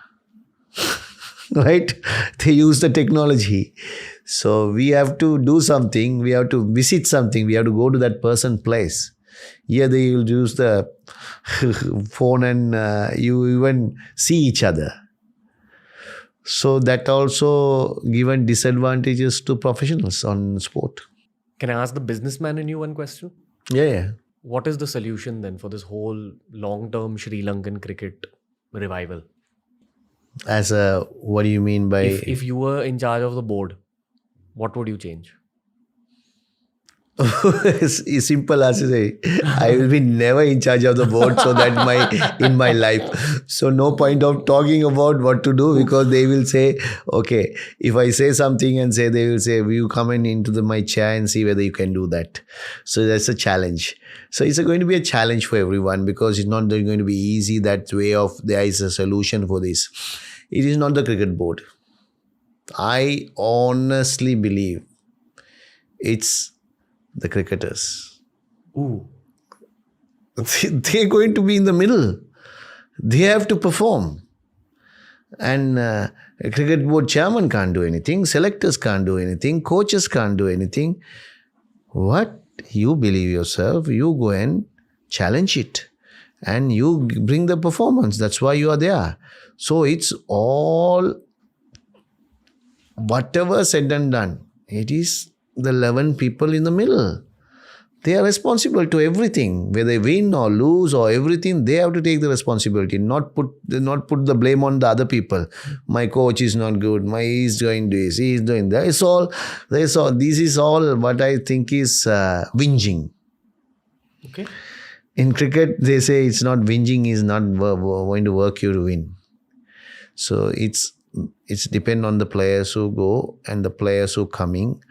Right? They use the technology. So we have to do something. We have to visit something. We have to go to that person's place. Here they will use the phone and you even see each other. So that also given disadvantages to professionals on sport.
Can I ask the businessman in you one question?
Yeah.
What is the solution then for this whole long-term Sri Lankan cricket revival?
As a, what do you mean by?
If you were in charge of the board, what would you change?
It's simple as you say. I will be never in charge of the board, so that in my life. So no point of talking about what to do, because they will say, okay, if I say something and say, they will say, will you come into my chair and see whether you can do that. So that's a challenge. So it's going to be a challenge for everyone, because it's not going to be easy that way of there is a solution for this. It is not the cricket board. I honestly believe it's the cricketers.
Ooh.
They're going to be in the middle. They have to perform. And a cricket board chairman can't do anything. Selectors can't do anything. Coaches can't do anything. What? You believe yourself. You go and challenge it. And you bring the performance. That's why you are there. So it's all, whatever said and done, it is the 11 people in the middle. They are responsible to everything. Whether they win or lose or everything, they have to take the responsibility, not put the blame on the other people. My coach is not good. He's doing this, he's doing that. This is all what I think is whinging.
Okay.
In cricket, they say it's not whinging is not going to work you to win. So it's depend on the players who go and the players who coming,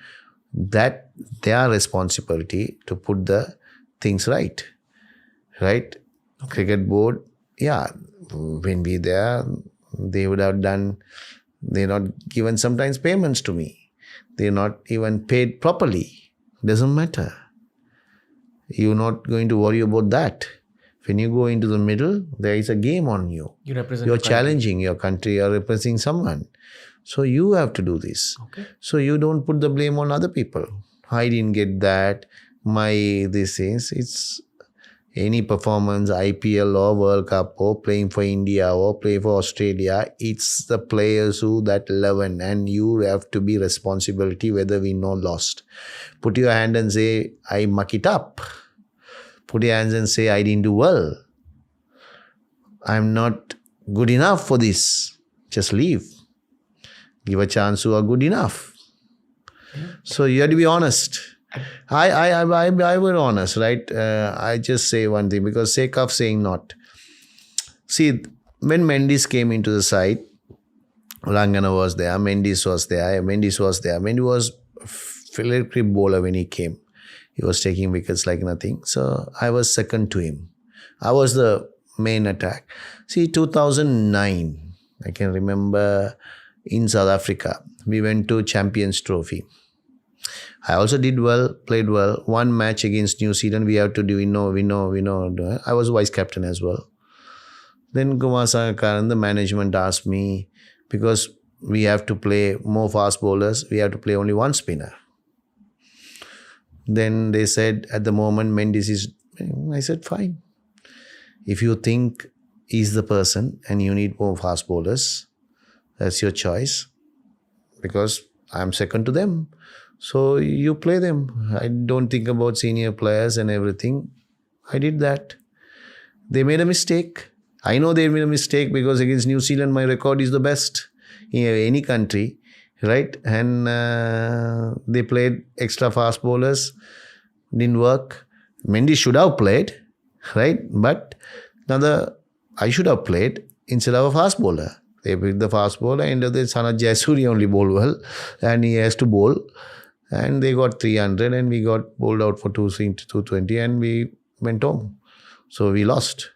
that their responsibility to put the things right. Okay. Cricket board, when we there, they would have done, they're not given sometimes payments to me. They're not even paid properly. Doesn't matter. You're not going to worry about that. When you go into the middle, there is a game on you. You're challenging your country, you're representing someone. So you have to do this.
Okay.
So you don't put the blame on other people. I didn't get that. This is, it's any performance, IPL or World Cup or playing for India or play for Australia, it's the players who that 11, and you have to be responsibility whether win or lost. Put your hand and say, I muck it up. Put your hands and say, I didn't do well. I'm not good enough for this. Just leave. Give a chance who are good enough. So you have to be honest. I was honest, right? I just say one thing because sake of saying not. See, when Mendes came into the side, Langana was there, Mendes was there. Mendes was filigree bowler when he came. He was taking wickets like nothing. So I was second to him. I was the main attack. See, 2009, I can remember in South Africa, we went to Champions Trophy. I also did well, played well. One match against New Zealand, we have to do, we know. I was vice captain as well. Then Kumar Sangakkara, the management asked me, because we have to play more fast bowlers, we have to play only one spinner. Then they said, at the moment, Mendes is, I said, fine. If you think he's the person and you need more fast bowlers, that's your choice, because I'm second to them. So you play them. I don't think about senior players and everything. I did that. They made a mistake. I know they made a mistake because against New Zealand, my record is the best in any country, right? And they played extra fast bowlers. Didn't work. Mendes should have played, right? But I should have played instead of a fast bowler. They picked the fast bowler and the Sanat Jayasuriya only bowled well and he has to bowl. And they got 300 and we got bowled out for 220 and we went home. So we lost.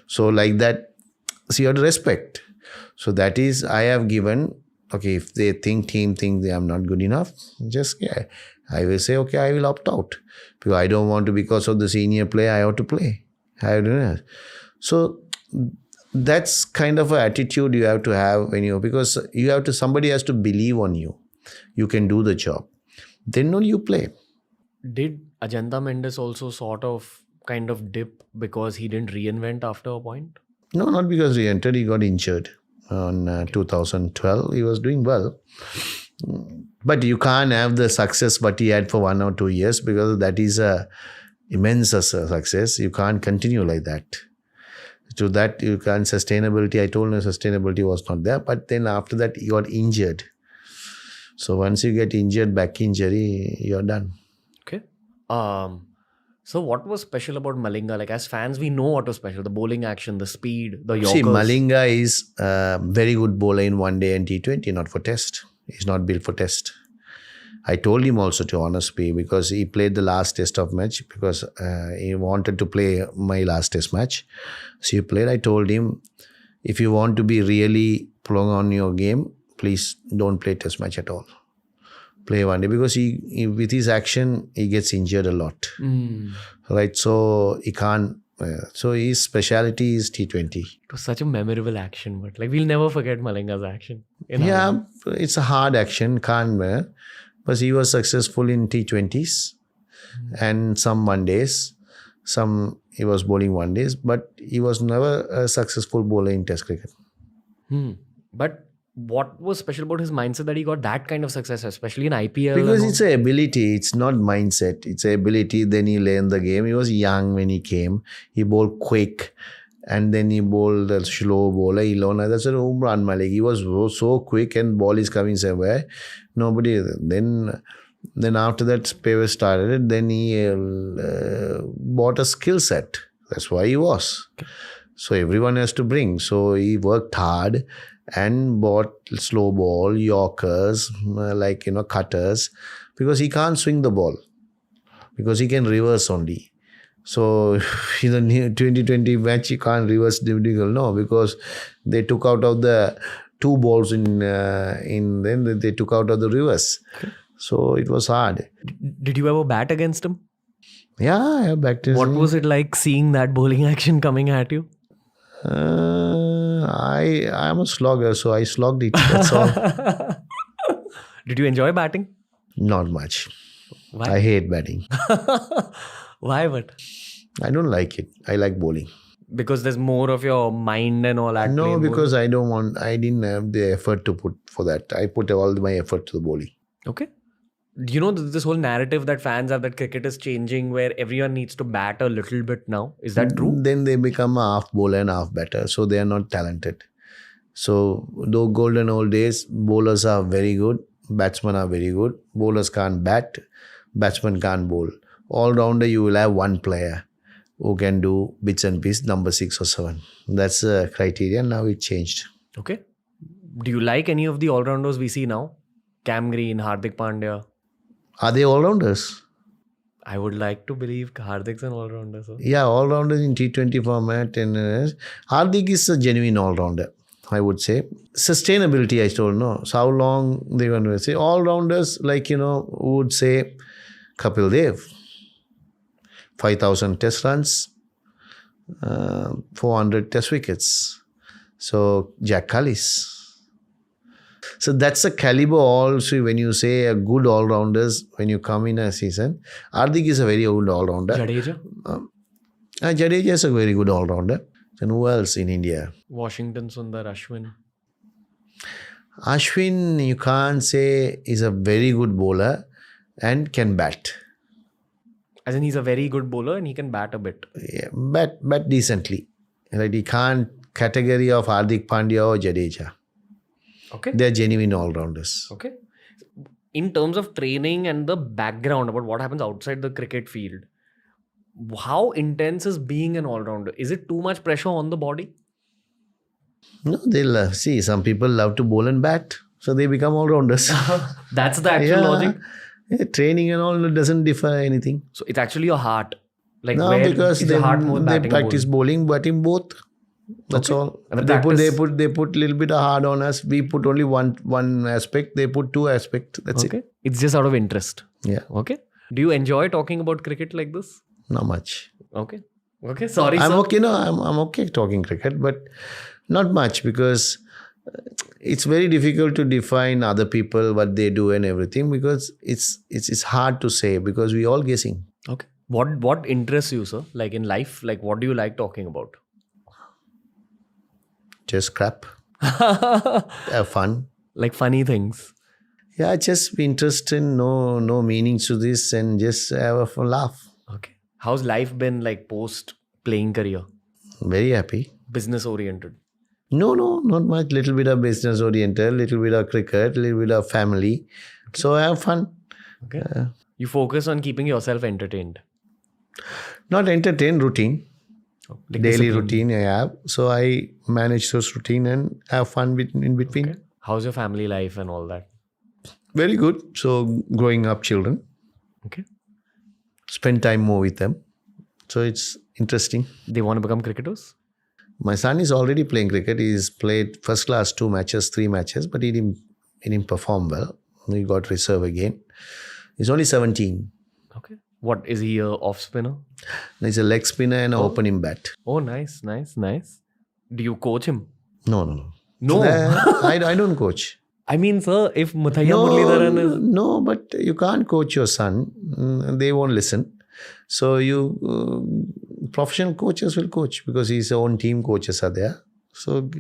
So like that, so you have to respect. So that is, I have given, okay, if they team thinks they are not good enough, I will say, okay, I will opt out. Because I don't want to, because of the senior player, I have to play. So that's kind of an attitude you have to have because somebody has to believe on you. You can do the job. Then only you play.
Did Ajanta Mendes also sort of kind of dip because he didn't reinvent after a point?
No, not because he entered. He got injured on 2012. He was doing well. But you can't have the success what he had for 1 or 2 years, because that is a immense success. You can't continue like that. To that, you can't sustainability. I told him sustainability was not there. But then after that, he got injured. So once you get injured, back injury, you're done.
Okay. So what was special about Malinga? Like, as fans, we know what was special: the bowling action, the speed, the Yorkers.
See, Malinga is a very good bowler in one day and T20, not for test. He's not built for test. I told him also to honest me, because he played the last test of match, because he wanted to play my last test match. So he played. I told him, if you want to be really prolong on your game, please don't play test match at all. Play one day, because he with his action, he gets injured a lot. Right? So he can't. So his speciality is T20.
It was such a memorable action, but like, we'll never forget Malinga's action.
Yeah, it's a hard action, can't wear. But he was successful in T20s and some one days. Some he was bowling one days, but he was never a successful bowler in Test cricket.
But what was special about his mindset that he got that kind of success, especially in IPL?
Because it's an ability, it's not mindset. It's an ability. Then he learned the game. He was young when he came. He bowled quick, and then he bowled a slow bowler. He learned that's a Umran Malik. He was so quick, and ball is coming somewhere. Nobody. Then after that, paper started. Then he bought a skill set. That's why he was. Okay. So everyone has to bring. So he worked hard and bought slow ball, Yorkers, cutters, because he can't swing the ball, because he can reverse only. So in the new 2020 match, he can't reverse individual, no, because they took out of the 2 balls then they took out of the reverse. Okay. So it was hard.
Did you ever bat against him?
Yeah, I have batted.
What was it like seeing that bowling action coming at you?
I am a slogger, so I slogged it. That's all.
Did you enjoy batting?
Not much.
Why?
I hate batting.
Why? But
I don't like it. I like bowling.
Because there's more of your mind and all that.
No, because I didn't have the effort to put for that. I put all my effort to the bowling.
Okay. You know, this whole narrative that fans have that cricket is changing, where everyone needs to bat a little bit now. Is that true?
Then they become a half bowler and half batter. So they are not talented. So though golden old days, bowlers are very good. Batsmen are very good. Bowlers can't bat. Batsmen can't bowl. All-rounder, you will have one player who can do bits and pieces, number 6 or 7. That's the criteria. Now it changed.
Okay. Do you like any of the all-rounders we see now? Cam Green, Hardik Pandya.
Are they all-rounders?
I would like to believe Hardik's an all-rounder. So.
Yeah, all-rounders in T20 format. And Hardik is a genuine all-rounder, I would say. Sustainability, I don't know. So how long they're going to say. All-rounders, would say Kapil Dev. 5,000 test runs, 400 test wickets. So Jack Callis. So that's a caliber also when you say a good all-rounders when you come in a season. Hardik is a very good all-rounder.
Jadeja?
Jadeja is a very good all-rounder. And who else in India?
Washington Sundar, Ashwin.
Ashwin, you can't say is a very good bowler and can bat.
As in, he's a very good bowler and he can bat a bit.
Yeah, bat decently. Right? He can't category of Hardik Pandya or Jadeja.
Okay.
They're genuine all-rounders.
Okay. In terms of training and the background about what happens outside the cricket field, how intense is being an all-rounder? Is it too much pressure on the body?
No, they'll see. Some people love to bowl and bat, so they become all-rounders.
That's the actual logic.
Yeah, training and all doesn't differ anything.
So it's actually your heart.
No, because they practice bowling, batting both. That's all. They put little bit of hard on us. We put only one aspect. They put 2 aspects. That's it.
It's just out of interest.
Yeah.
Okay. Do you enjoy talking about cricket like this?
Not much.
Okay. Sorry,
I'm
sir.
okay. No, I'm okay talking cricket, but not much, because it's very difficult to define other people, what they do and everything, because it's hard to say, because we all guessing.
Okay. What interests you, sir? Like in life, like what do you like talking about?
Just crap. Have fun.
Like funny things.
Yeah, just be interested, no meaning to this, and just have a laugh.
Okay. How's life been like post playing career?
Very happy.
Business oriented.
No, not much. Little bit of business oriented, little bit of cricket, little bit of family. So I have fun.
Okay. You focus on keeping yourself entertained.
Not entertain, routine.
Like
Daily
discipline.
routine I have. So I manage those routine and have fun in between.
Okay. How's your family life and all that?
Very good. So growing up children,
Okay.
spend time more with them. So it's interesting.
They want to become cricketers?
My son is already playing cricket. He's played first class 2 matches, 3 matches, but he didn't perform well. He got reserve again. He's only 17.
Okay. What is he, a off spinner?
He's a leg spinner and an opening bat.
Oh, nice. Do you coach him?
No.
No.
I don't coach.
I mean, sir, if Muttiah Muralitharan is...
No, but you can't coach your son. They won't listen. So professional coaches will coach because his own team coaches are there. So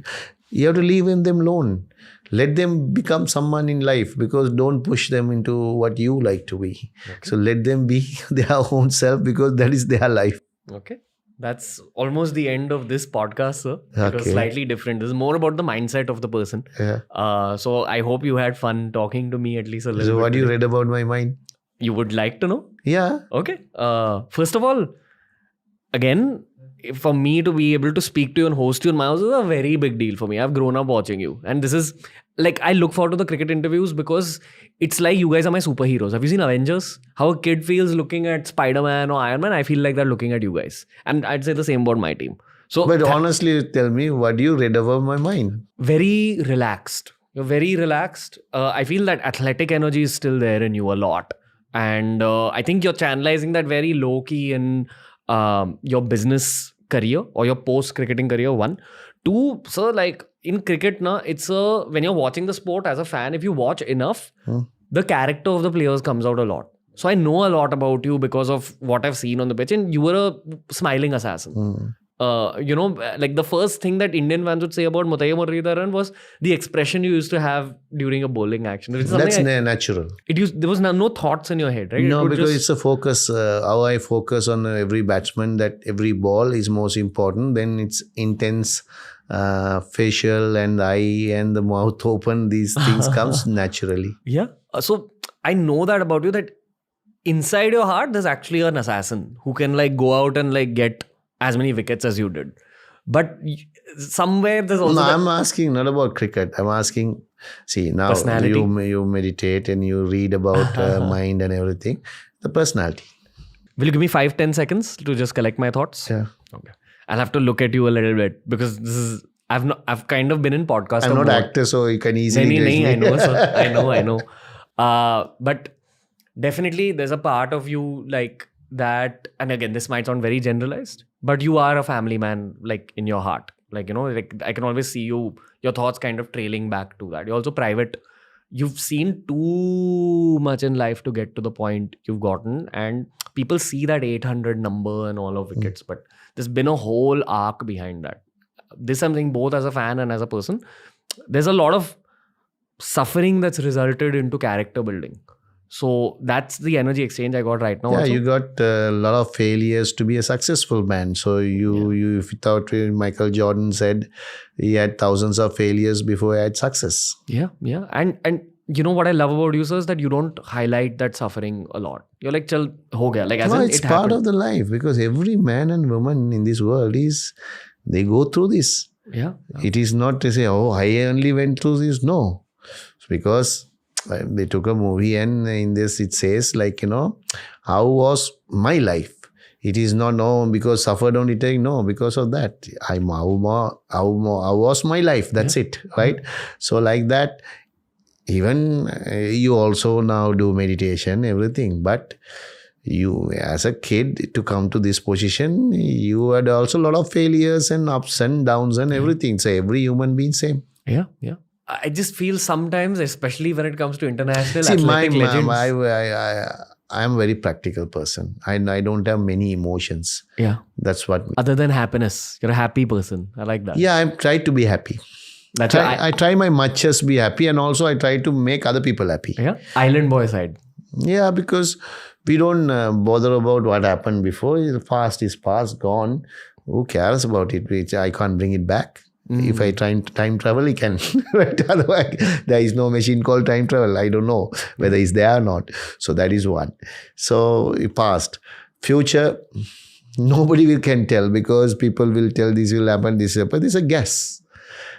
you have to leave them alone. Let them become someone in life because don't push them into what you like to be. Okay. So let them be their own self because that is their life.
Okay. That's almost the end of this podcast, sir. It was slightly different. This is more about the mindset of the person.
Yeah.
So I hope you had fun talking to me at least a little bit.
So what you read about my mind?
You would like to know?
Yeah.
Okay. First of all, again, for me to be able to speak to you and host you in my house is a very big deal for me. I've grown up watching you. And this is like, I look forward to the cricket interviews because it's like you guys are my superheroes. Have you seen Avengers? How a kid feels looking at Spider-Man or Iron Man, I feel like they're looking at you guys. And I'd say the same about my team. So,
but honestly, tell me, what you read about my mind?
Very relaxed. You're very relaxed. I feel that athletic energy is still there in you a lot. And I think you're channelizing that very low-key in your business career or your post-cricketing career, 1. 2, so like in cricket, it's when you're watching the sport as a fan, if you watch enough, the character of the players comes out a lot. So I know a lot about you because of what I've seen on the pitch, and you were a smiling assassin. Like the first thing that Indian fans would say about Muttiah Muralitharan was the expression you used to have during a bowling action.
That's natural.
There was no thoughts in your head, right?
No, because it's a focus. How I focus on every batsman, that every ball is most important. Then it's intense, facial and eye and the mouth open. These things comes naturally.
Yeah. So I know that about you, that inside your heart, there's actually an assassin who can like go out and like get as many wickets as you did. But somewhere there's also...
No, I'm asking not about cricket. I'm asking, see, now you meditate and you read about mind and everything. The personality.
Will you give me 5-10 seconds to just collect my thoughts?
Yeah.
Okay. I'll have to look at you a little bit because this is... I've kind of been in podcast.
I'm not actor, so you can easily...
I know, sir. I know. But definitely there's a part of you like that, and again, this might sound very generalized, but you are a family man, like in your heart. Like, like I can always see your thoughts kind of trailing back to that. You're also private. You've seen too much in life to get to the point you've gotten, and people see that 800 number and all of wickets, but there's been a whole arc behind that. This is something both as a fan and as a person. There's a lot of suffering that's resulted into character building. So that's the energy exchange I got right now.
Yeah,
also.
You got a lot of failures to be a successful man. So you without Michael Jordan said he had thousands of failures before he had success.
Yeah. And you know what I love about you, sir, is that you don't highlight that suffering a lot. You're like, chal, ho gaya. Like,
it's part of the life, because every man and woman in this world they go through this.
Yeah.
It is not to say, oh, I only went through this. No, because they took a movie and in this it says like, how was my life? It is not, no, because suffered only take, no, because of that. How was my life? That's it, right? So like that, even you also now do meditation, everything. But you, as a kid, to come to this position, you had also a lot of failures and ups and downs and everything. So every human being same.
Yeah. I just feel sometimes, especially when it comes to international athletic legends.
I am a very practical person. I don't have many emotions.
Yeah.
That's what.
Other than happiness, you're a happy person. I like that.
Yeah, I try to be happy.
That's
I try my muchest to be happy, and also I try to make other people happy.
Yeah. Island boy side.
Yeah, because we don't bother about what happened before. The past is past, gone. Who cares about it? Which I can't bring it back. If I try time travel, he can. Right? Otherwise, there is no machine called time travel. I don't know whether it's there or not. So that is one. So past, future, nobody can tell, because people will tell this will happen, this will happen. This is a guess.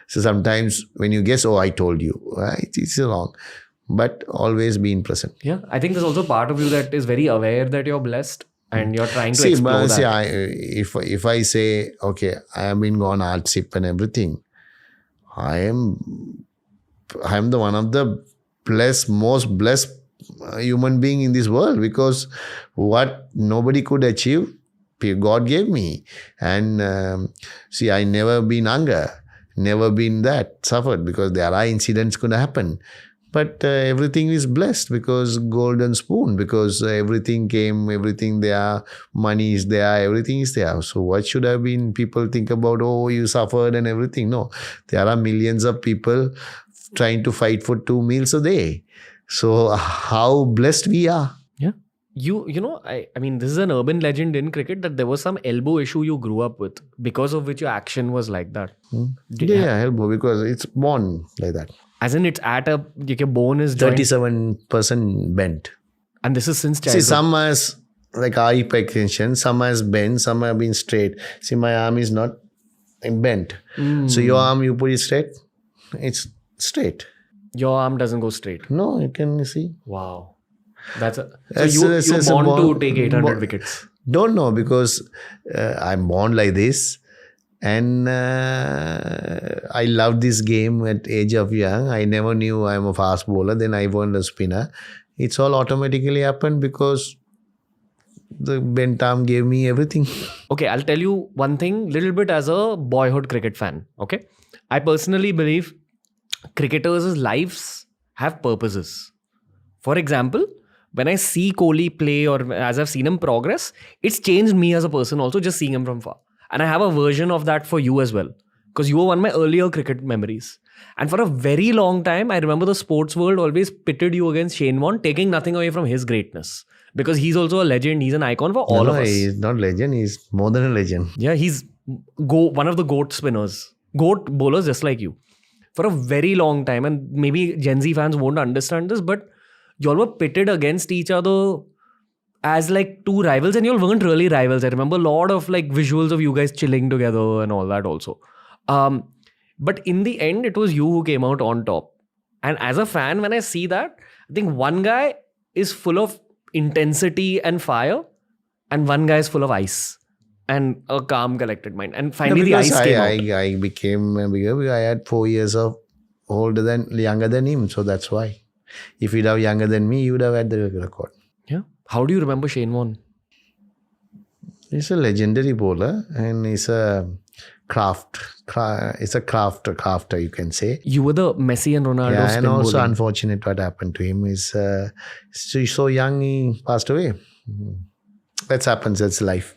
So sometimes when you guess, oh, I told you, right? It's wrong. But always be in present.
Yeah. I think there's also part of you that is very aware that you're blessed and you're trying to explore that.
If I say, okay, I have been gone hardship and everything, I am the one of the most blessed human being in this world, because what nobody could achieve, God gave me. And I never been hunger, never been that suffered, because there are incidents could happen. But everything is blessed, because golden spoon, because everything came, everything there, money is there, everything is there. So what should have been people think about, oh, you suffered and everything? No, there are millions of people trying to fight for 2 meals a day. So how blessed we are.
Yeah. You know, I mean, this is an urban legend in cricket that there was some elbow issue you grew up with, because of which your action was like that.
Elbow, because it's born like that.
As in, it's at your bone is joint.
37% bent.
And this is since childhood.
See, some has like hyperextension, some has bent, some have been straight. See, my arm is not bent. So your arm, you put it straight, it's straight.
Your arm doesn't go straight.
No, you can see.
Wow. So you're born to take 800 wickets.
Don't know, because I'm born like this. And I loved this game at age of young. I never knew I'm a fast bowler. Then I won a spinner. It's all automatically happened because the bent arm gave me everything.
Okay, I'll tell you one thing, little bit as a boyhood cricket fan. Okay, I personally believe cricketers' lives have purposes. For example, when I see Kohli play, or as I've seen him progress, it's changed me as a person also, just seeing him from far. And I have a version of that for you as well, because you were one of my earlier cricket memories. And for a very long time, I remember the sports world always pitted you against Shane Warne, taking nothing away from his greatness, because he's also a legend. He's an icon for all of us.
He's not legend. He's more than a legend.
Yeah, he's one of the GOAT spinners, GOAT bowlers, just like you. For a very long time, and maybe Gen Z fans won't understand this, but you all were pitted against each other as like two rivals, and you all weren't really rivals. I remember a lot of like visuals of you guys chilling together and all that also. But in the end, it was you who came out on top. And as a fan, when I see that, I think one guy is full of intensity and fire, and one guy is full of ice and a calm, collected mind. And finally, the ice came out.
I became bigger. I had 4 years of younger than him, so that's why. If you'd have younger than me, you would have had the record.
Yeah. How do you remember Shane Warne?
He's a legendary bowler, and he's a crafter, you can say.
You were the Messi and Ronaldo.
Yeah, and also
bowling.
Unfortunate what happened to him is so young he passed away. That happens. That's life.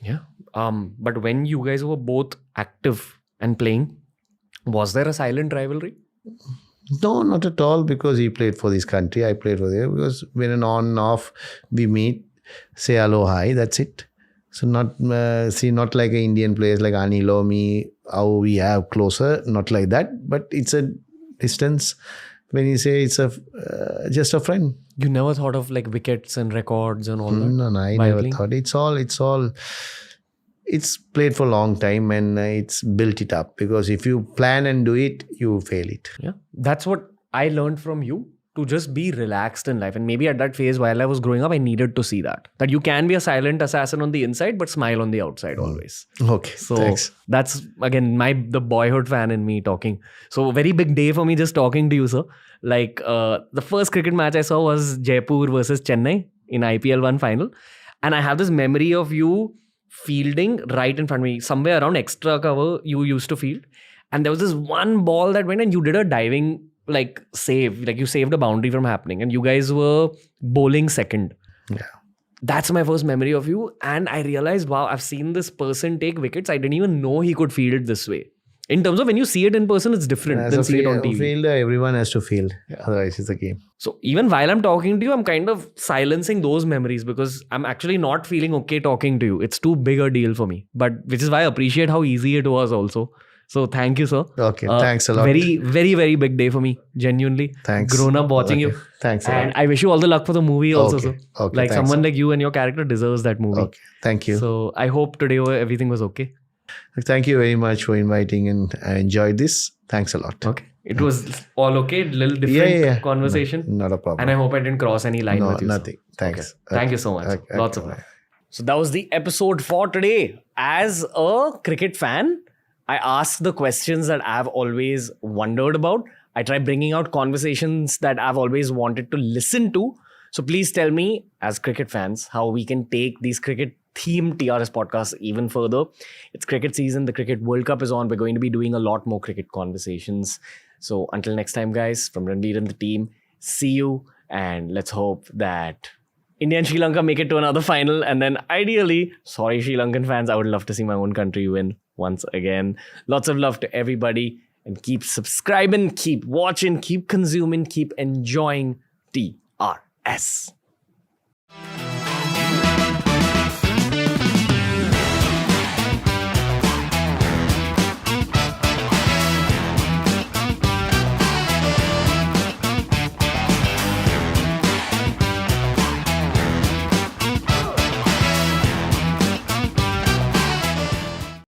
Yeah. But when you guys were both active and playing, was there a silent rivalry?
No, not at all, because he played for this country, I played for there. Because when an on and off, we meet, say hello, hi, that's it. So not like an Indian players like Anil or me, how we have closer, not like that. But it's a distance. When you say it's just a friend.
You never thought of like wickets and records and all that?
No, I never thought. It's played for a long time, and it's built it up, because if you plan and do it, you fail it.
Yeah. That's what I learned from you, to just be relaxed in life. And maybe at that phase while I was growing up, I needed to see that you can be a silent assassin on the inside, but smile on the outside always.
Okay.
So
thanks.
That's again, the boyhood fan in me talking. So a very big day for me just talking to you, sir. Like the first cricket match I saw was Jaipur versus Chennai in IPL 1 final. And I have this memory of you fielding right in front of me, somewhere around extra cover you used to field, and there was this one ball that went and you did a diving like save, like you saved a boundary from happening, and you guys were bowling second,
Yeah.
That's my first memory of you. And I realized, wow, I've seen this person take wickets. I didn't even know he could field it this way. In terms of when you see it in person, it's different
As
than
a
see it on TV.
fielder, everyone has to field. Otherwise, it's a game.
So even while I'm talking to you, I'm kind of silencing those memories because I'm actually not feeling okay talking to you. It's too big a deal for me. But which is why I appreciate how easy it was also. So thank you, sir.
Okay, thanks a lot.
Very, very, very big day for me. Genuinely.
Thanks.
Grown up watching you.
Thanks a
And
lot.
I wish you all the luck for the movie also,
Okay.
sir.
Okay,
Like
thanks.
someone like you and your character deserves that movie.
Okay, thank you.
So I hope today everything was okay.
Thank you very much for inviting, and I enjoyed this. Thanks a lot.
Okay. It was all okay. Little different conversation.
No, not a problem.
And I hope I didn't cross any line with you. Sir.
Nothing. Thanks.
Okay. Thank you so much. Lots of love. So that was the episode for today. As a cricket fan, I ask the questions that I've always wondered about. I try bringing out conversations that I've always wanted to listen to. So please tell me, as cricket fans, how we can take these cricket themed TRS podcasts even further. It's cricket season. The Cricket World Cup is on. We're going to be doing a lot more cricket conversations. So until next time, guys, from Ranveer and the team, see you. And let's hope that India and Sri Lanka make it to another final. And then ideally, sorry, Sri Lankan fans, I would love to see my own country win once again. Lots of love to everybody. And keep subscribing, keep watching, keep consuming, keep enjoying TRS.